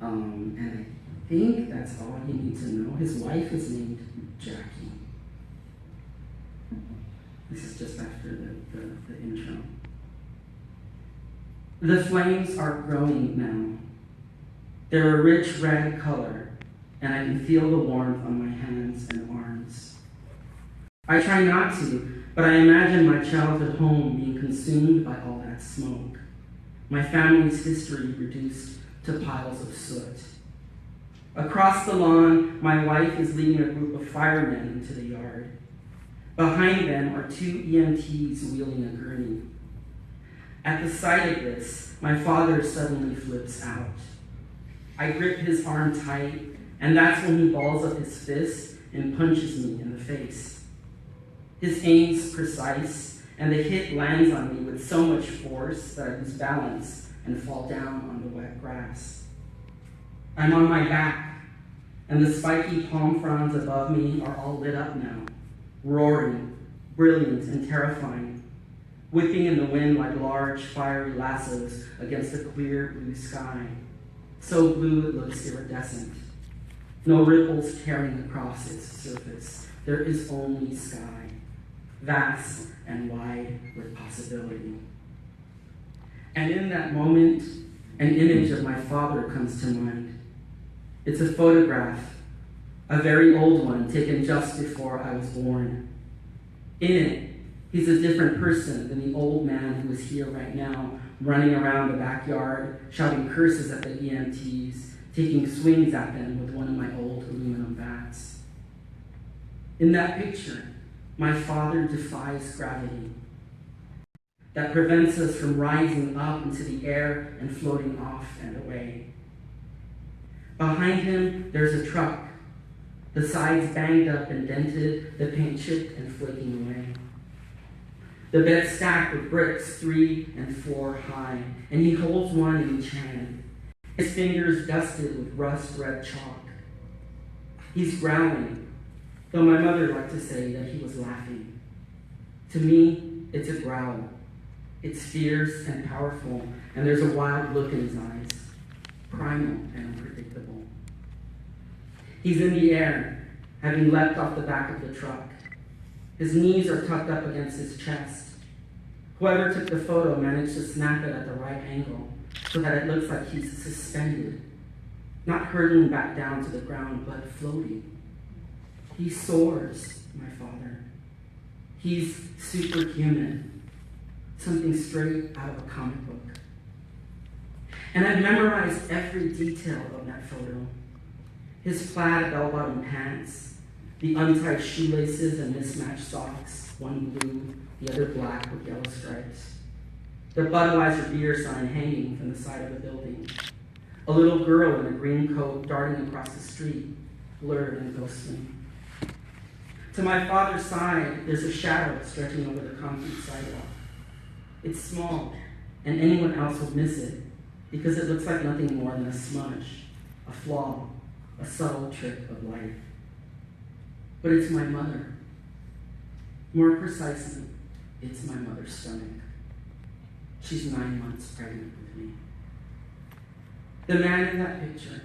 And I think that's all you need to know. His wife is named Jackie. This is just after the intro. The flames are growing now. They're a rich red color, and I can feel the warmth on my hands and arms. I try not to, but I imagine my childhood home being consumed by all that smoke. My family's history reduced to piles of soot. Across the lawn, my wife is leading a group of firemen into the yard. Behind them are 2 EMTs wheeling a gurney. At the sight of this, my father suddenly flips out. I grip his arm tight, and that's when he balls up his fist and punches me in the face. His aim's precise, and the hit lands on me with so much force that I lose balance and fall down on the wet grass. I'm on my back, and the spiky palm fronds above me are all lit up now, roaring, brilliant, and terrifying, whipping in the wind like large, fiery lassos against a clear blue sky. So blue it looks iridescent. No ripples tearing across its surface. There is only sky, vast and wide with possibility. And in that moment, an image of my father comes to mind. It's a photograph, a very old one taken just before I was born. In it, he's a different person than the old man who is here right now, running around the backyard, shouting curses at the EMTs, taking swings at them with one of my old aluminum bats. In that picture, my father defies gravity that prevents us from rising up into the air and floating off and away. Behind him, there's a truck. The sides banged up and dented, the paint chipped and flaking away. The bed stacked with bricks 3 and 4 high, and he holds one in each hand, his fingers dusted with rust-red chalk. He's growling, though my mother liked to say that he was laughing. To me, it's a growl. It's fierce and powerful, and there's a wild look in his eyes, primal and unpredictable. He's in the air, having leapt off the back of the truck. His knees are tucked up against his chest. Whoever took the photo managed to snap it at the right angle so that it looks like he's suspended, not hurtling back down to the ground, but floating. He soars, my father. He's superhuman, something straight out of a comic book. And I've memorized every detail of that photo. His plaid bell-bottom pants, the untied shoelaces and mismatched socks, one blue, the other black with yellow stripes. The Budweiser beer sign hanging from the side of the building. A little girl in a green coat darting across the street, blurred and ghostly. To my father's side, there's a shadow stretching over the concrete sidewalk. It's small, and anyone else would miss it because it looks like nothing more than a smudge, a flaw, a subtle trick of life. But it's my mother. More precisely, it's my mother's stomach. She's 9 months pregnant with me. The man in that picture,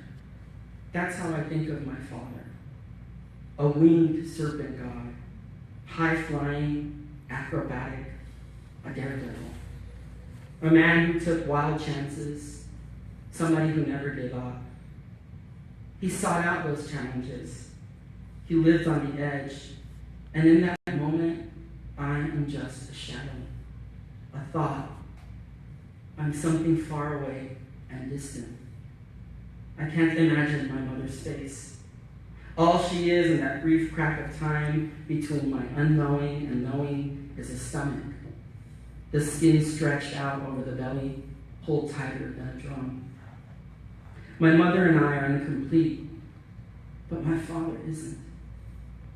that's how I think of my father. A winged serpent god, high-flying, acrobatic, a daredevil. A man who took wild chances, somebody who never gave up. He sought out those challenges. He lived on the edge, and in that moment, I am just a shadow, a thought. I'm something far away and distant. I can't imagine my mother's face. All she is in that brief crack of time between my unknowing and knowing is a stomach. The skin stretched out over the belly, pulled tighter than a drum. My mother and I are incomplete, but my father isn't.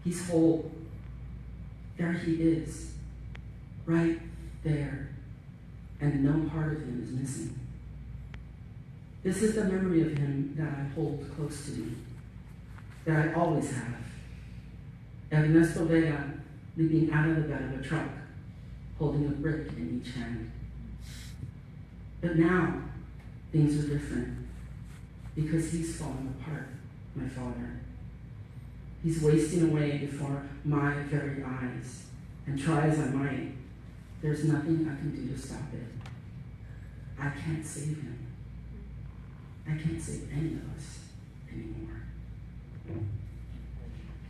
He's whole. There he is, right there, and no part of him is missing. This is the memory of him that I hold close to me, that I always have. Ernesto Vega leaping out of the bed of a truck, holding a brick in each hand. But now, things are different because he's falling apart, my father. He's wasting away before my very eyes. And try as I might, there's nothing I can do to stop it. I can't save him. I can't save any of us anymore.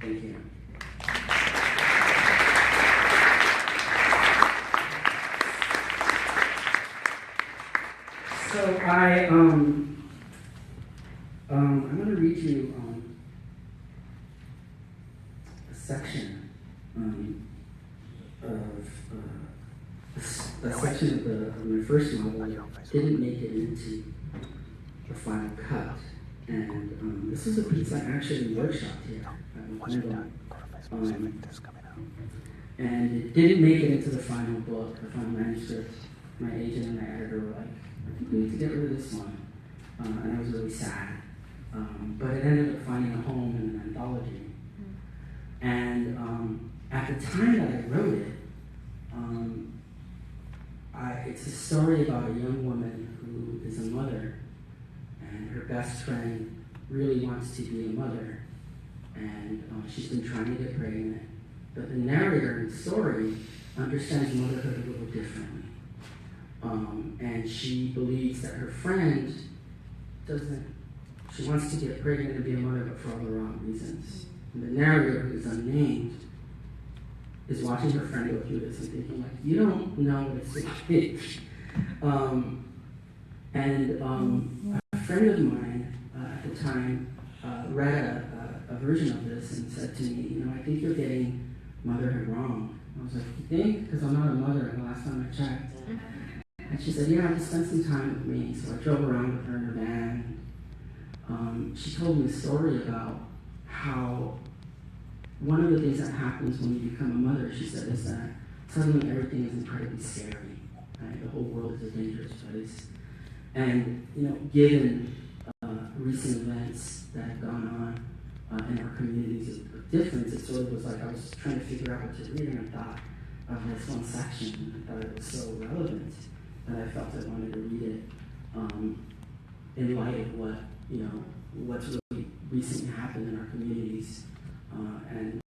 Thank you. So I'm going to read you a section a section of my first novel didn't make it into the final cut, and this is a piece I actually workshopped here at Macondo, and it didn't make it into the final book, the final manuscript. My agent and my editor were like, I think we need to get rid of this one, and I was really sad. But it ended up finding a home in an anthology. And at the time that I wrote it, it's a story about a young woman who is a mother, and her best friend really wants to be a mother, and she's been trying to get pregnant. But the narrator in the story understands motherhood a little differently. And she believes that her friend she wants to get pregnant and be a mother, but for all the wrong reasons. And the narrator, who is unnamed, is watching her friend go through this and thinking, like, you don't know what it's like. A friend of mine at the time read a version of this and said to me, I think you're getting motherhood wrong. I was like, you think? Because I'm not a mother, and the last time I checked. And she said, yeah, just spend some time with me. So I drove around with her in her van. She told me a story about how one of the things that happens when you become a mother, she said, is that suddenly everything is incredibly scary. Right? The whole world is a dangerous place. And, given recent events that have gone on in our communities of difference, it sort of was like I was trying to figure out what to read, and I thought of this one section, and I thought it was so relevant that I felt I wanted to read it in light of what's really recently happened in our communities, and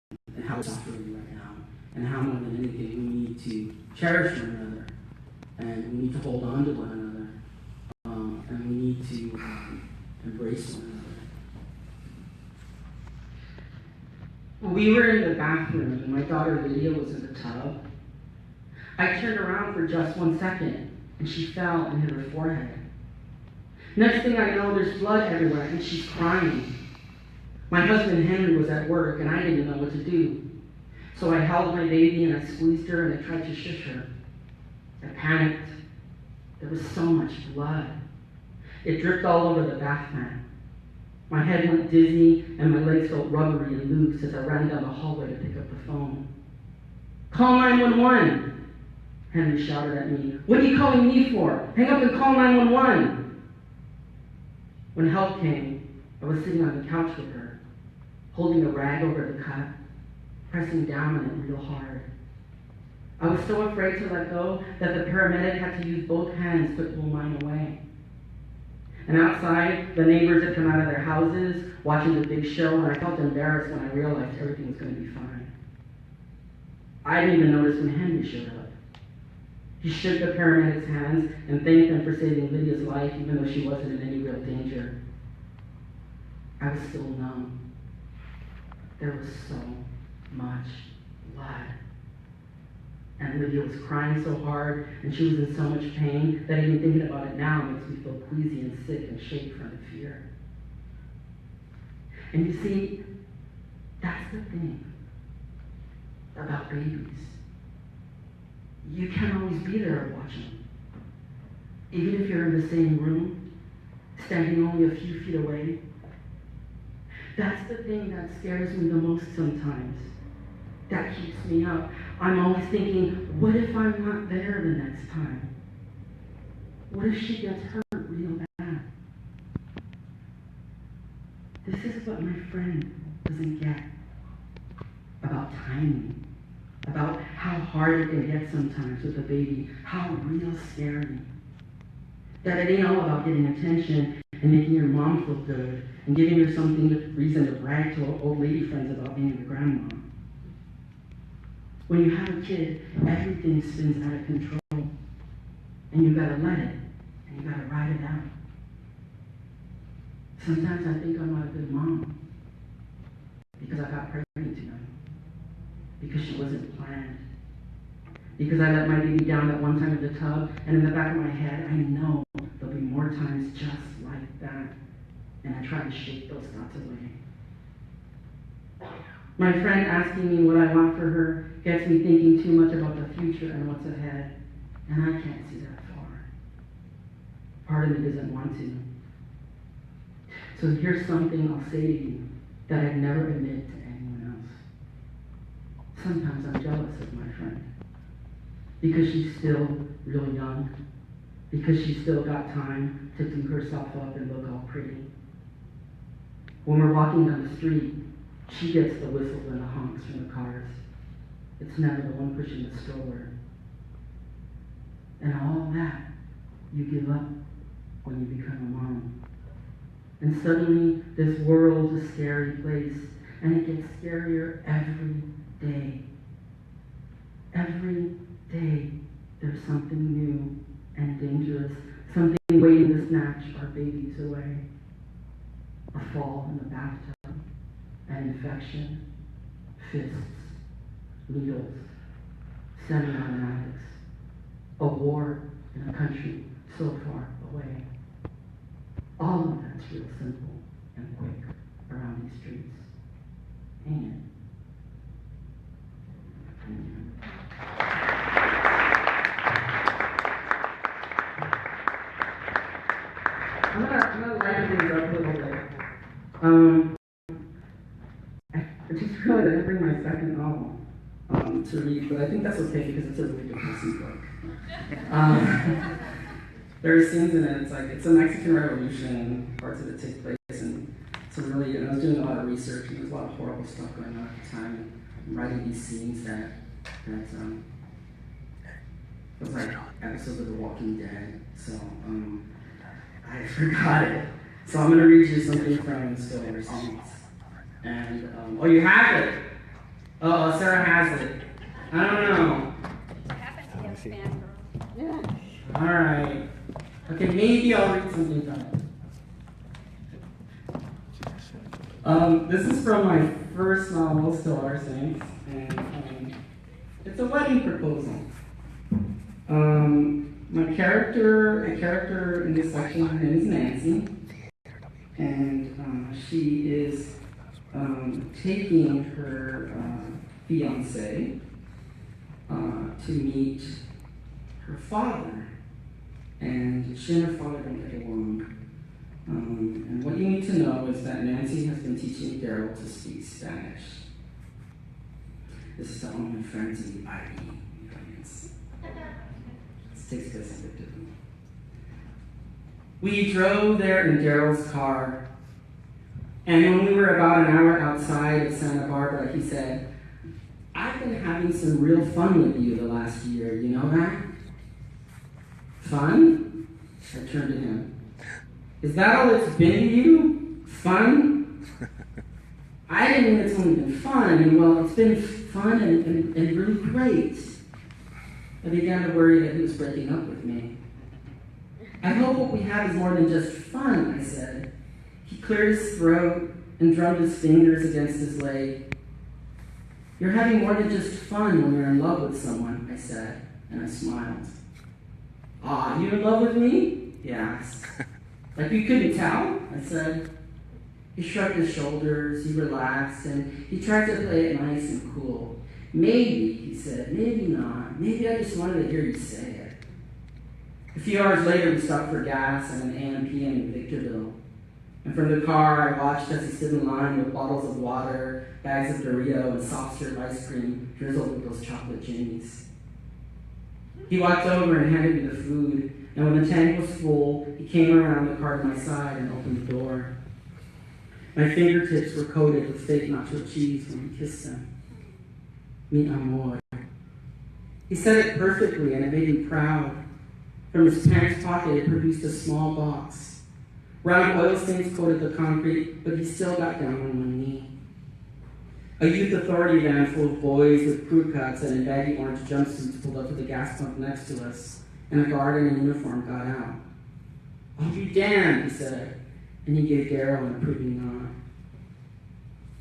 how we're suffering right now, and how more than anything we need to cherish one another, and we need to hold on to one another, and we need to embrace one another. We were in the bathroom, and my daughter Lydia was in the tub. I turned around for just 1 second, and she fell and hit her forehead. Next thing I know, there's blood everywhere, and she's crying. My husband Henry was at work, and I didn't know what to do. So I held my baby, and I squeezed her, and I tried to shush her. I panicked. There was so much blood. It dripped all over the bath mat. My head went dizzy, and my legs felt rubbery and loose as I ran down the hallway to pick up the phone. Call 911, Henry shouted at me. What are you calling me for? Hang up and call 911. When help came, I was sitting on the couch with her, holding a rag over the cut, pressing down on it real hard. I was so afraid to let go that the paramedic had to use both hands to pull mine away. And outside, the neighbors had come out of their houses, watching the big show, and I felt embarrassed when I realized everything was going to be fine. I didn't even notice when Henry showed up. He shook the paramedic's hands and thanked them for saving Lydia's life, even though she wasn't in any real danger. I was still numb. There was so much blood. And Lydia was crying so hard, and she was in so much pain, that even thinking about it now makes me feel queasy and sick and shake from the fear. And you see, that's the thing about babies. You can't always be there watching. Even if you're in the same room, standing only a few feet away. That's the thing that scares me the most sometimes. That keeps me up. I'm always thinking, what if I'm not there the next time? What if she gets hurt real bad? This is what my friend doesn't get about timing, about how hard it can get sometimes with a baby, how real scary. That it ain't all about getting attention and making your mom feel good and giving her reason to brag to her old lady friends about being your grandma. When you have a kid, everything spins out of control. And you gotta let it, and you gotta ride it out. Sometimes I think I'm not a good mom because I got pregnant too young, because she wasn't planned, because I let my baby down that one time in the tub, and in the back of my head, I know there'll be more times just like that, and I try to shake those thoughts away. My friend asking me what I want for her gets me thinking too much about the future and what's ahead, and I can't see that far. Part of me doesn't want to. So here's something I'll say to you that I'd never admit to anyone else. Sometimes I'm jealous of my friend because she's still real young, because she's still got time to do herself up and look all pretty. When we're walking down the street, she gets the whistles and the honks from the cars. It's never the one pushing the stroller. And all that you give up when you become a mom. And suddenly, this world's a scary place, and it gets scarier every day. Every day, there's something new and dangerous, something waiting to snatch our babies away. A fall in the bathtub, an infection, fists, needles, semi-automatics, a war in a country so far away. All of that's real simple and quick around these streets. Ain't it? I'm gonna lighten things up a little bit. I just realized I didn't bring my second novel to read, but I think that's okay because it's a really depressing book. There are scenes in it, it's a Mexican Revolution, parts of it take place, and some really, I was doing a lot of research, and there's a lot of horrible stuff going on at the time, and writing these scenes that it was like episodes of The Walking Dead, so I forgot it. So I'm going to read you something from Still Ever Saints. And, oh, you have it? Oh, Sarah has it. I don't know. All right. Okay, maybe I'll read something from it. This is from my first novel, Still Ever Saints, and it's a wedding proposal. A character in this section, her name is Nancy, and she is taking her fiance to meet her father, and she and her father don't get along. And what you need to know is that Nancy has been teaching Daryl to speak Spanish. This is to all my friends in the IE audience. This takes place in Victor. We drove there in Daryl's car, and when we were about an hour outside of Santa Barbara, he said, "I've been having some real fun with you the last year, you know that?" Fun? I turned to him. Is that all it's been to you? Fun? I didn't mean it's only been fun. I mean, well, it's been fun and really great. I began to worry that he was breaking up with me. I hope what we have is more than just fun, I said. He cleared his throat and drummed his fingers against his leg. You're having more than just fun when you're in love with someone, I said, and I smiled. Ah, you in love with me? He asked. Like you couldn't tell? I said. He shrugged his shoulders, he relaxed, and he tried to play it nice and cool. Maybe, he said, maybe not. Maybe I just wanted to hear you say it. A few hours later, we stopped for gas at an AM/PM in Victorville. And from the car, I watched as he stood in line with bottles of water, bags of Dorito, and soft-serve ice cream drizzled with those chocolate jimmies. He walked over and handed me the food, and when the tank was full, he came around the car to my side and opened the door. My fingertips were coated with fake nacho cheese when he kissed them. Mi amor. He said it perfectly, and it made me proud. From his pants pocket, it produced a small box. Round oil stains coated the concrete, but he still got down on one knee. A youth authority van full of boys with crew cuts and in baggy orange jumpsuits pulled up to the gas pump next to us, and a guard in a uniform got out. "I'll be damned," he said, and he gave Daryl an approving nod.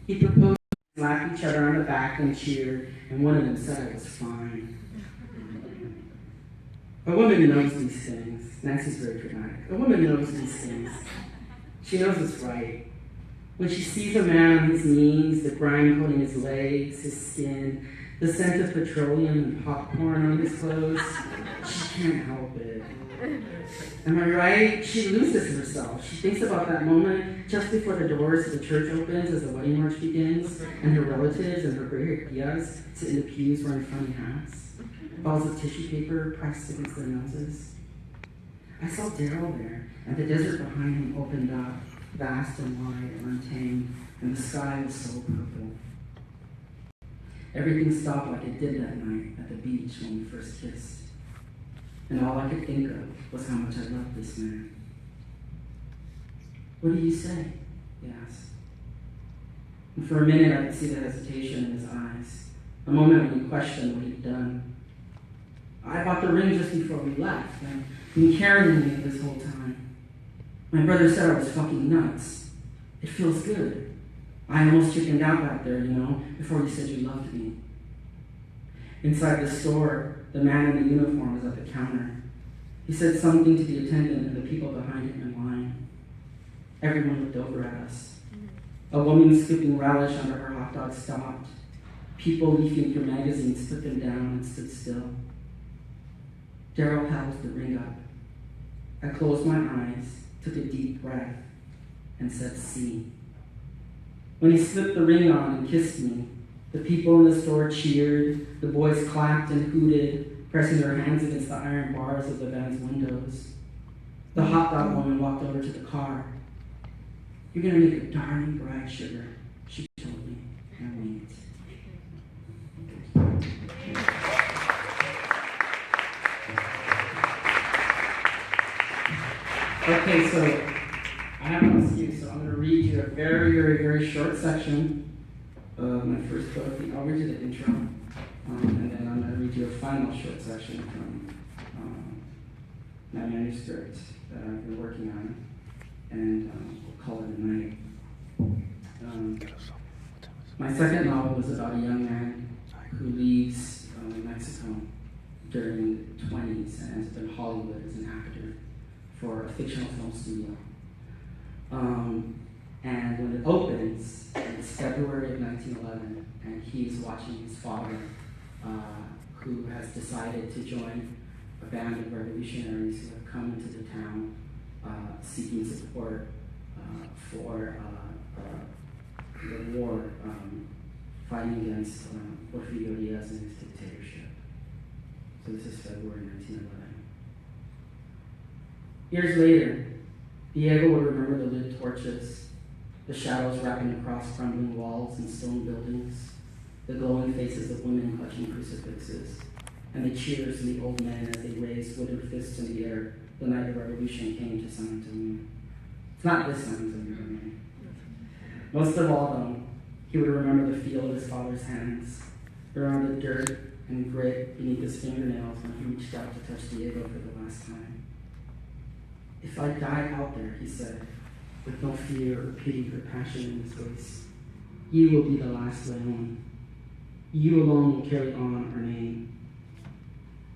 He proposed to slap each other on the back and cheered, and one of them said it was fine. A woman knows these things. Nancy's very dramatic. A woman knows these things. She knows it's right. When she sees a man on his knees, the grime coating his legs, his skin, the scent of petroleum and popcorn on his clothes, she can't help it. Am I right? She loses herself. She thinks about that moment just before the doors to the church opens as the wedding march begins, and her relatives and her gray tias sit in the pews wearing funny hats, balls of tissue paper pressed against their noses. I saw Daryl there, and the desert behind him opened up, vast and wide and untamed, and the sky was so purple. Everything stopped like it did that night at the beach when we first kissed. And all I could think of was how much I loved this man. "What do you say?" he asked. And for a minute I could see the hesitation in his eyes, a moment when he questioned what he'd done. "I bought the ring just before we left, and I've been carrying it this whole time. My brother said I was fucking nuts. It feels good. I almost chickened out back there, before you said you loved me." Inside the store, the man in the uniform was at the counter. He said something to the attendant and the people behind him in line. Everyone looked over at us. A woman scooping relish under her hot dog stopped. People leafing through magazines put them down and stood still. Daryl held the ring up. I closed my eyes, took a deep breath, and said, "See." When he slipped the ring on and kissed me, the people in the store cheered, the boys clapped and hooted, pressing their hands against the iron bars of the van's windows. The hot dog woman walked over to the car. "You're gonna make a darling bride, sugar," she told me, and I winked. Okay, so I have an excuse, so I'm going to read you a very, very, very short section of my first book. I'll read you the intro, and then I'm going to read you a final short section from my manuscript that I've been working on, and we'll call it a night. My second novel was about a young man who leaves Mexico during the 20s and ends up in Hollywood as an actor for a fictional film studio. And when it opens, it's February of 1911, and he's watching his father, who has decided to join a band of revolutionaries who have come into the town seeking support for the war, fighting against Porfirio Diaz and his dictatorship. So this is February 1911. Years later, Diego would remember the lit torches, the shadows wrapping across crumbling walls and stone buildings, the glowing faces of women clutching crucifixes, and the cheers of the old men as they raised withered fists in the air the night the revolution came to San Antonio. It's not this San Antonio. Most of all, though, he would remember the feel of his father's hands around the dirt and grit beneath his fingernails when he reached out to touch Diego for the last time. "If I die out there," he said, with no fear or pity or passion in his voice, "you will be the last Leon. You alone will carry on our name."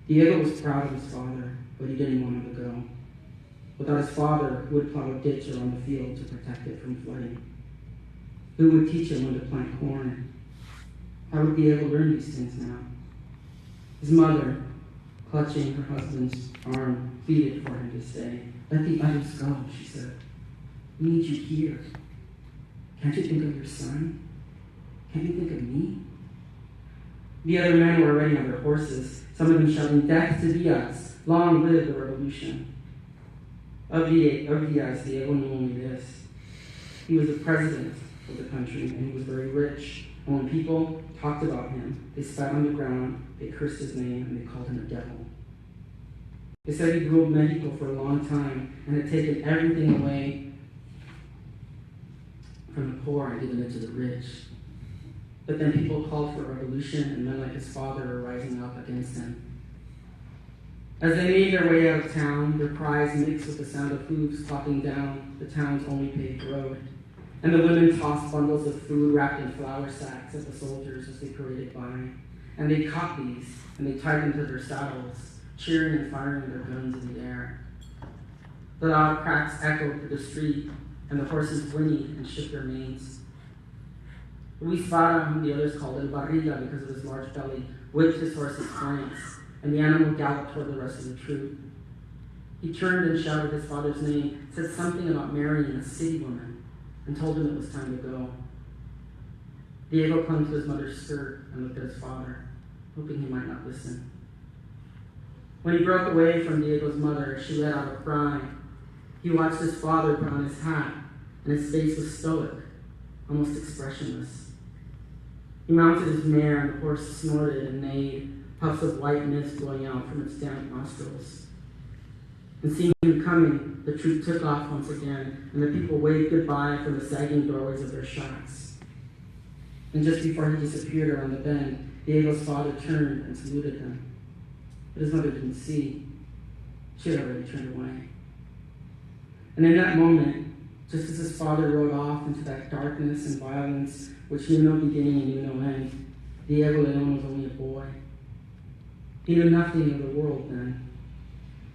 Diego was proud of his father, but he didn't want him to go. Without his father, who would plow a ditch around the field to protect it from flooding? Who would teach him when to plant corn? How would Diego learn these things now? His mother, clutching her husband's arm, pleaded for him to stay. "Let the others go," she said. "We need you here. Can't you think of your son? Can't you think of me?" The other men were already on their horses, some of them shouting, "Death to Diaz! Long live the revolution!" Of Diaz, Diego knew only this. He was the president of the country, and he was very rich. And when people talked about him, they spat on the ground, they cursed his name, and they called him a devil. They said he ruled Mexico for a long time and had taken everything away from the poor and given it to the rich. But then people called for a revolution, and men like his father were rising up against him. As they made their way out of town, their cries mixed with the sound of hooves clopping down the town's only paved road. And the women tossed bundles of food wrapped in flour sacks at the soldiers as they paraded by. And they caught these, and they tied them to their saddles, cheering and firing their guns in the air. The loud cracks echoed through the street, and the horses whinnied and shook their manes. Luis Vara, whom the others called El Barriga because of his large belly, whipped his horse's flanks, and the animal galloped toward the rest of the troop. He turned and shouted his father's name, said something about marrying a city woman, and told him it was time to go. Diego clung to his mother's skirt and looked at his father, hoping he might not listen. When he broke away from Diego's mother, she let out a cry. He watched his father put on his hat, and his face was stoic, almost expressionless. He mounted his mare, and the horse snorted and neighed, puffs of white mist blowing out from its damp nostrils. And seeing him coming, the troop took off once again, and the people waved goodbye from the sagging doorways of their shacks. And just before he disappeared around the bend, Diego's father turned and saluted him. But his mother didn't see. She had already turned away. And in that moment, just as his father rode off into that darkness and violence which knew no beginning and knew no end, Diego Leon was only a boy. He knew nothing of the world then.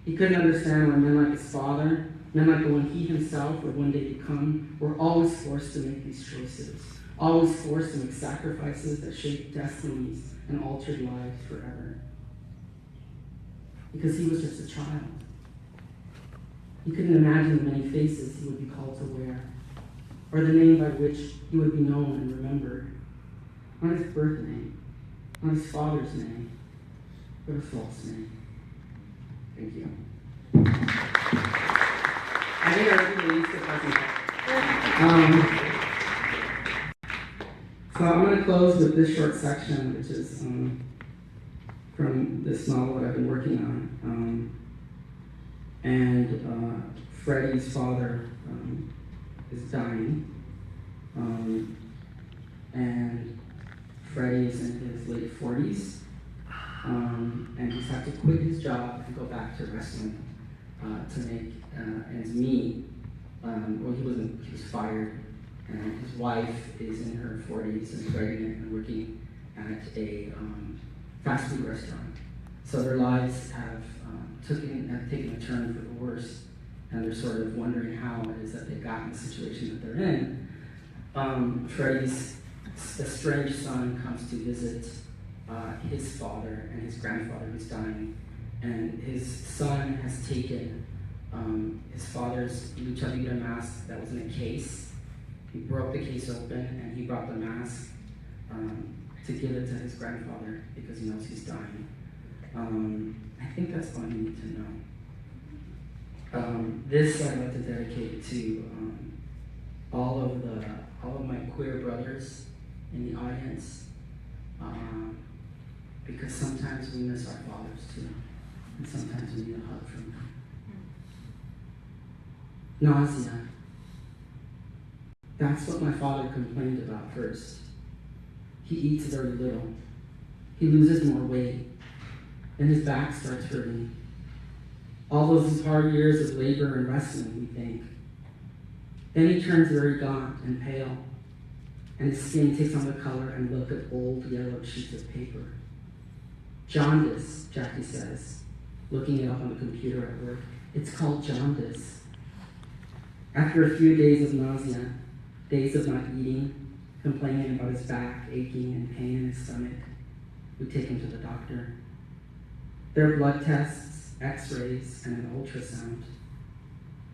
He couldn't understand why men like his father, men like the one he himself would one day become, were always forced to make these choices, always forced to make sacrifices that shaped destinies and altered lives forever. Because he was just a child. He couldn't imagine the many faces he would be called to wear, or the name by which he would be known and remembered. Not his birth name, not his father's name, but a false name. Thank you. I think I already released the present. So I'm going to close with this short section, which is from this novel that I've been working on. Freddie's father is dying, and Freddie is in his late 40s, and he's had to quit his job and go back to wrestling to make ends meet. Well, he was fired, and his wife is in her 40s and pregnant and working at a fast food restaurant. So their lives have taken a turn for the worse, and they're sort of wondering how it is that they've gotten the situation that they're in. Freddie's estranged son comes to visit his father and his grandfather who's dying, and his son has taken his father's lucha libre mask that was in a case. He broke the case open and he brought the mask to give it to his grandfather because he knows he's dying. I think that's all you need to know. This I'd like to dedicate to all of my queer brothers in the audience, because sometimes we miss our fathers too, and sometimes we need a hug from them. Nausea. That's what my father complained about first. He eats very little. He loses more weight, and his back starts hurting. All those hard years of labor and wrestling, we think. Then he turns very gaunt and pale, and his skin takes on the color and look of old yellow sheets of paper. Jaundice, Jackie says, looking it up on the computer at work. It's called jaundice. After a few days of nausea, days of not eating, complaining about his back aching and pain in his stomach, we take him to the doctor. There are blood tests, x-rays, and an ultrasound.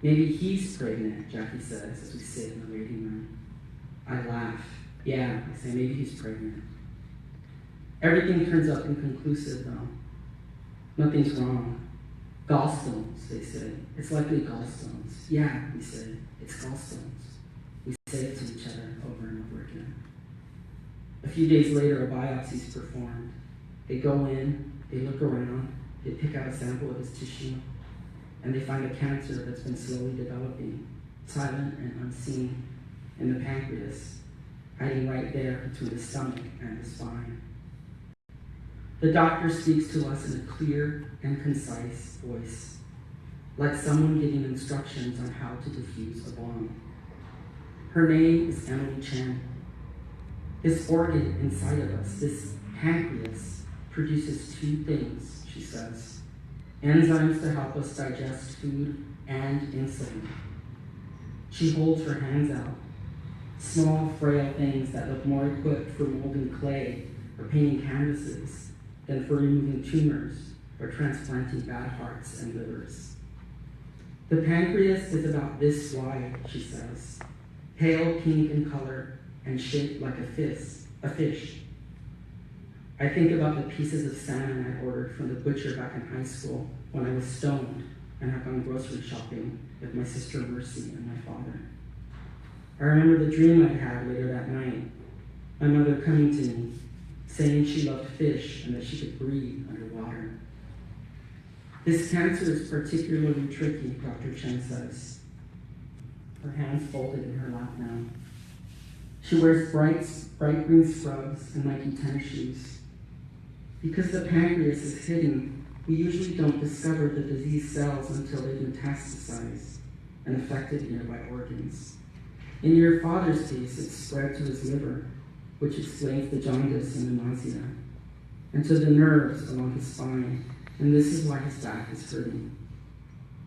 Maybe he's pregnant, Jackie says as we sit in the waiting room. I laugh. Yeah, I say, maybe he's pregnant. Everything turns up inconclusive though. Nothing's wrong. Gallstones, they say. It's likely gallstones. Yeah, we say, it's gallstones. We say it to each other over and over again. A few days later, a biopsy is performed. They go in, they look around, They pick out a sample of his tissue, and they find a cancer that's been slowly developing, silent and unseen, in the pancreas, hiding right there between the stomach and the spine. The doctor speaks to us in a clear and concise voice, like someone giving instructions on how to defuse a bomb. Her name is Emily Chen. This organ inside of us, this pancreas, produces two things, she says: enzymes to help us digest food and insulin. She holds her hands out, small, frail things that look more equipped for molding clay or painting canvases than for removing tumors or transplanting bad hearts and livers. The pancreas is about this wide, she says, pale pink in color and shaped like a fish. I think about the pieces of salmon I ordered from the butcher back in high school when I was stoned and had gone grocery shopping with my sister Mercy and my father. I remember the dream I had later that night, my mother coming to me, saying she loved fish and that she could breathe underwater. This cancer is particularly tricky, Dr. Chen says. Her hands folded in her lap now. She wears bright green scrubs and Nike tennis shoes. Because the pancreas is hidden, we usually don't discover the disease cells until they've metastasized and affected nearby organs. In your father's case, it's spread to his liver, which explains the jaundice and the nausea, and to the nerves along his spine, and this is why his back is hurting.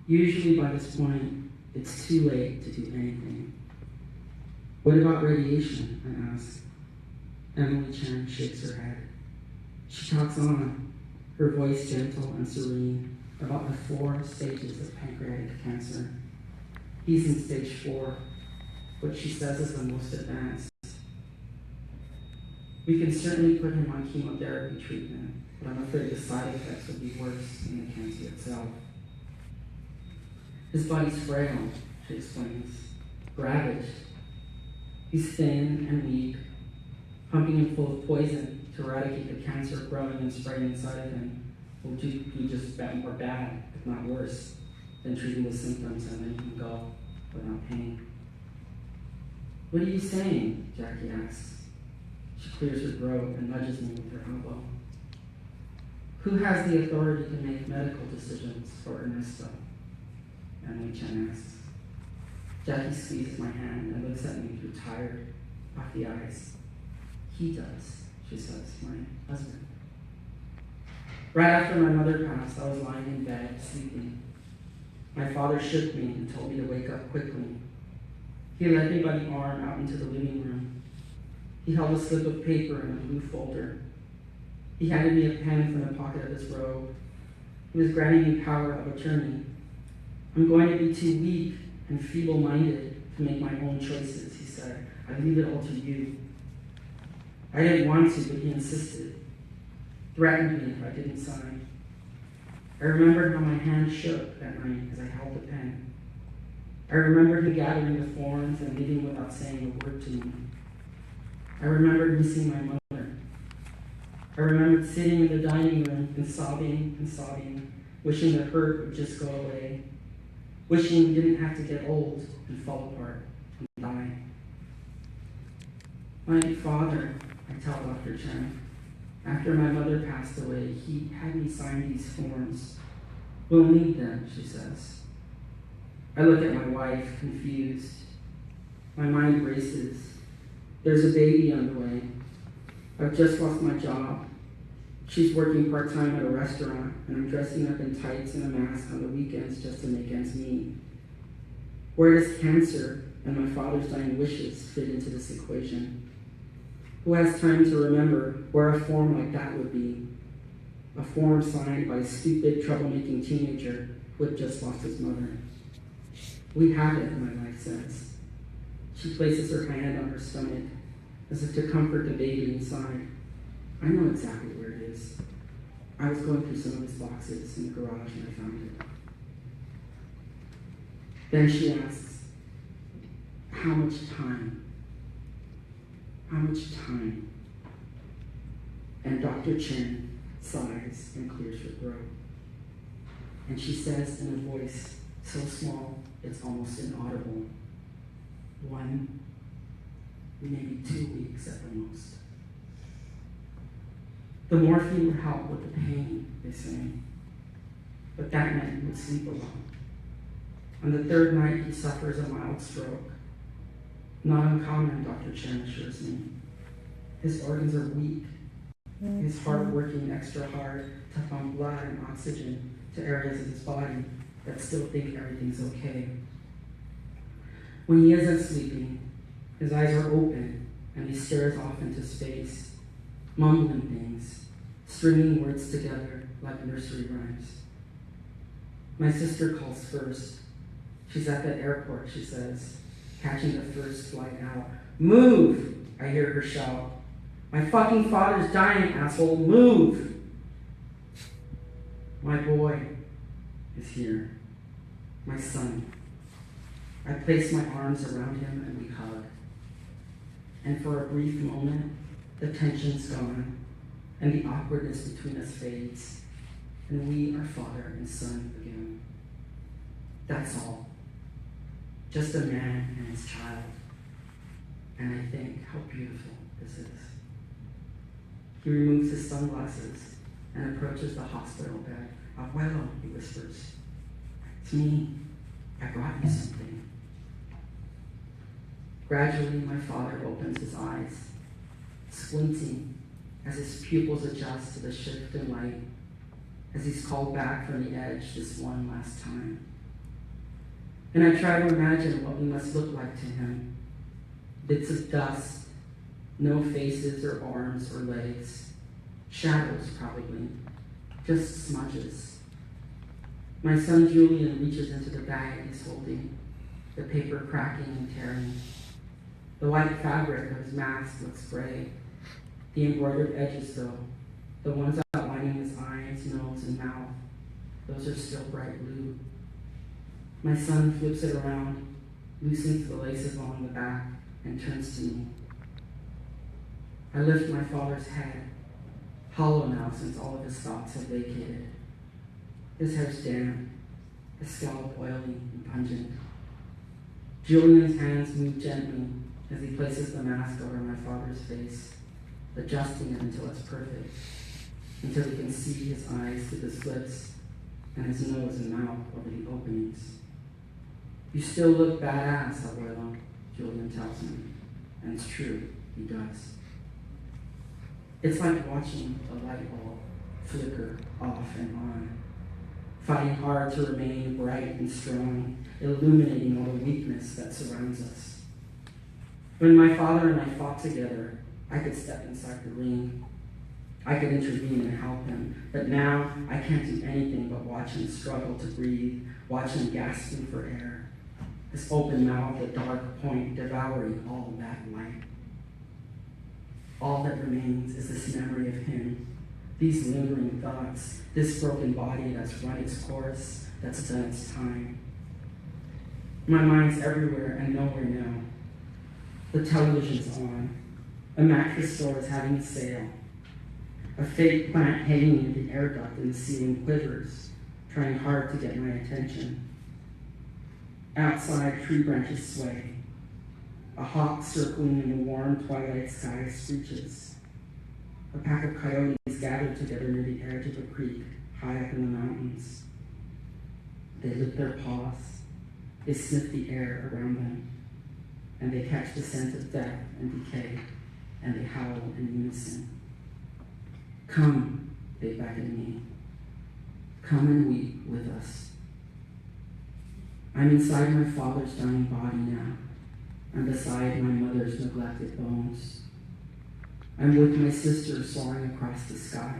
Usually by this point, it's too late to do anything. What about radiation? I ask. Emily Chen shakes her head. She talks on, her voice gentle and serene, about the 4 stages of pancreatic cancer. He's in stage 4, what she says is the most advanced. We can certainly put him on chemotherapy treatment, but I'm afraid the side effects will be worse than the cancer itself. His body's frail, she explains, ravaged. He's thin and weak, pumping him full of poison to eradicate the cancer growing and spreading inside of him will be just more bad, if not worse, than treating the symptoms and letting him go without pain. What are you saying? Jackie asks. She clears her throat and nudges me with her elbow. Who has the authority to make medical decisions for Ernesto? Emily Chen asks. Jackie squeezes my hand and looks at me through tired, puffy eyes. He does, she says, my husband. Right after my mother passed, I was lying in bed, sleeping. My father shook me and told me to wake up quickly. He led me by the arm out into the living room. He held a slip of paper in a blue folder. He handed me a pen from the pocket of his robe. He was granting me power of attorney. I'm going to be too weak and feeble-minded to make my own choices, he said. I leave it all to you. I didn't want to, but he insisted. Threatened me if I didn't sign. I remembered how my hand shook that night as I held the pen. I remembered him gathering the forms and leaving without saying a word to me. I remembered missing my mother. I remembered sitting in the dining room and sobbing, wishing the hurt would just go away, wishing we didn't have to get old and fall apart and die. My father, I tell Dr. Chen, after my mother passed away, he had me sign these forms. We'll need them, she says. I look at my wife, confused. My mind races. There's a baby on the way. I've just lost my job. She's working part-time at a restaurant, and I'm dressing up in tights and a mask on the weekends just to make ends meet. Where does cancer and my father's dying wishes fit into this equation? Who has time to remember where a form like that would be? A form signed by a stupid, troublemaking teenager who had just lost his mother. We have it, my wife says. She places her hand on her stomach as if to comfort the baby inside. I know exactly where it is. I was going through some of his boxes in the garage and I found it. Then she asks, how much time? How much time? And Dr. Chen sighs and clears her throat. and she says in a voice so small it's almost inaudible, 1, maybe 2 weeks at the most. The morphine would help with the pain, they say, but that meant he would sleep a lot. On the 3rd night, he suffers a mild stroke. Not uncommon, Dr. Chen assures me. His organs are weak, his heart working extra hard to pump blood and oxygen to areas of his body that still think everything's okay. When he isn't sleeping, his eyes are open and he stares off into space, mumbling things, stringing words together like nursery rhymes. My sister calls first. She's at the airport, she says, catching the first flight out. Move! I hear her shout. My fucking father's dying, asshole. Move! My boy is here. My son. I place my arms around him and we hug. And for a brief moment, the tension's gone and the awkwardness between us fades. And we are father and son again. That's all. Just a man and his child. And I think how beautiful this is. He removes his sunglasses and approaches the hospital bed. Abuelo, he whispers. It's me. I brought you something. Gradually, my father opens his eyes, squinting as his pupils adjust to the shift in light, as he's called back from the edge this one last time. And I try to imagine what we must look like to him. Bits of dust, no faces or arms or legs, shadows probably, just smudges. My son Julian reaches into the bag he's holding, the paper cracking and tearing. The white fabric of his mask looks gray. The embroidered edges, though, the ones outlining his eyes, nose, and mouth, those are still bright blue. My son flips it around, loosens the laces along the back, and turns to me. I lift my father's head, hollow now since all of his thoughts have vacated. His hair's damp, his scalp oily and pungent. Julian's hands move gently as he places the mask over my father's face, adjusting it until it's perfect, until he can see his eyes through the slits and his nose and mouth over the openings. You still look badass, abuelo, Julian tells me, and it's true, he does. It's like watching a light bulb flicker off and on, fighting hard to remain bright and strong, illuminating all the weakness that surrounds us. When my father and I fought together, I could step inside the ring. I could intervene and help him, but now I can't do anything but watch him struggle to breathe, watch him gasping for air, his open mouth, a dark point devouring all that light. All that remains is this memory of him, these lingering thoughts, this broken body that's run its course, that's done its time. My mind's everywhere and nowhere now. The television's on. A mattress store is having a sale. A fake plant hanging in the air duct in the ceiling quivers, trying hard to get my attention. Outside, tree branches sway. A hawk circling in the warm twilight sky screeches. A pack of coyotes gather together near the edge of a creek high up in the mountains. They lick their paws. They sniff the air around them. And they catch the scent of death and decay. And they howl in unison. Come, they beckon me. Come and weep with us. I'm inside my father's dying body now. I'm beside my mother's neglected bones. I'm with my sister soaring across the sky,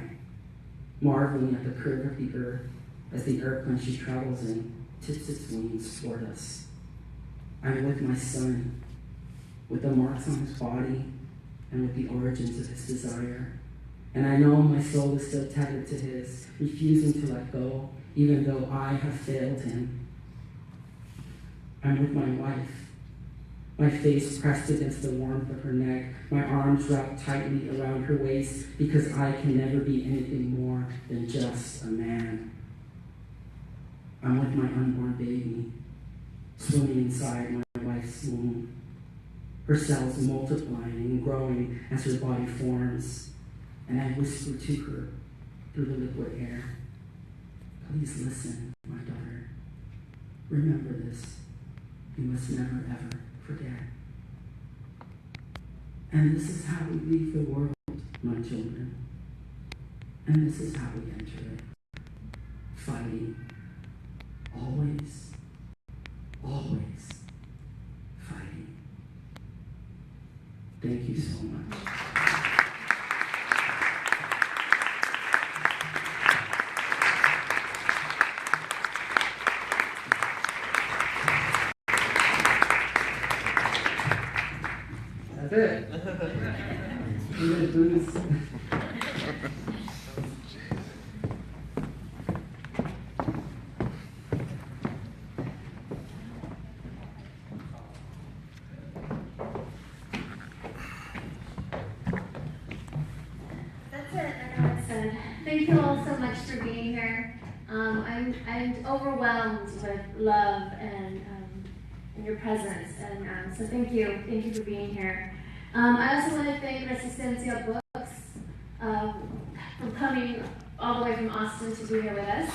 marveling at the curve of the earth as the airplane she travels in tips its wings toward us. I'm with my son, with the marks on his body and with the origins of his desire. And I know my soul is still tethered to his, refusing to let go, even though I have failed him. I'm with my wife, my face pressed against the warmth of her neck, my arms wrapped tightly around her waist, because I can never be anything more than just a man. I'm with my unborn baby, swimming inside my wife's womb. Her cells multiplying and growing as her body forms. And I whisper to her through the liquid air, please listen, my daughter. Remember this. You must never, ever forget. And this is how we leave the world, my children. And this is how we enter it. Fighting. Always, always fighting. Thank you so much. That's it. Good booze. That's it, I know it's said. Thank you all so much for being here. I'm overwhelmed with love and your presence, and so thank you for being here. I also want to thank Resistencia Books for coming all the way from Austin to be here with us.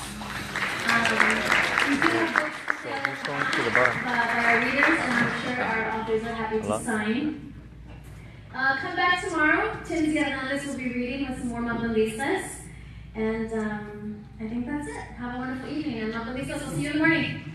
We do have books for sale Who's going to the bar? by our readers, and I'm sure our authors are happy to sign. Come back tomorrow. Timsy Hernandez will be reading with some more Macondo. And I think that's it. Have a wonderful evening. And Macondo, we'll see you in the morning.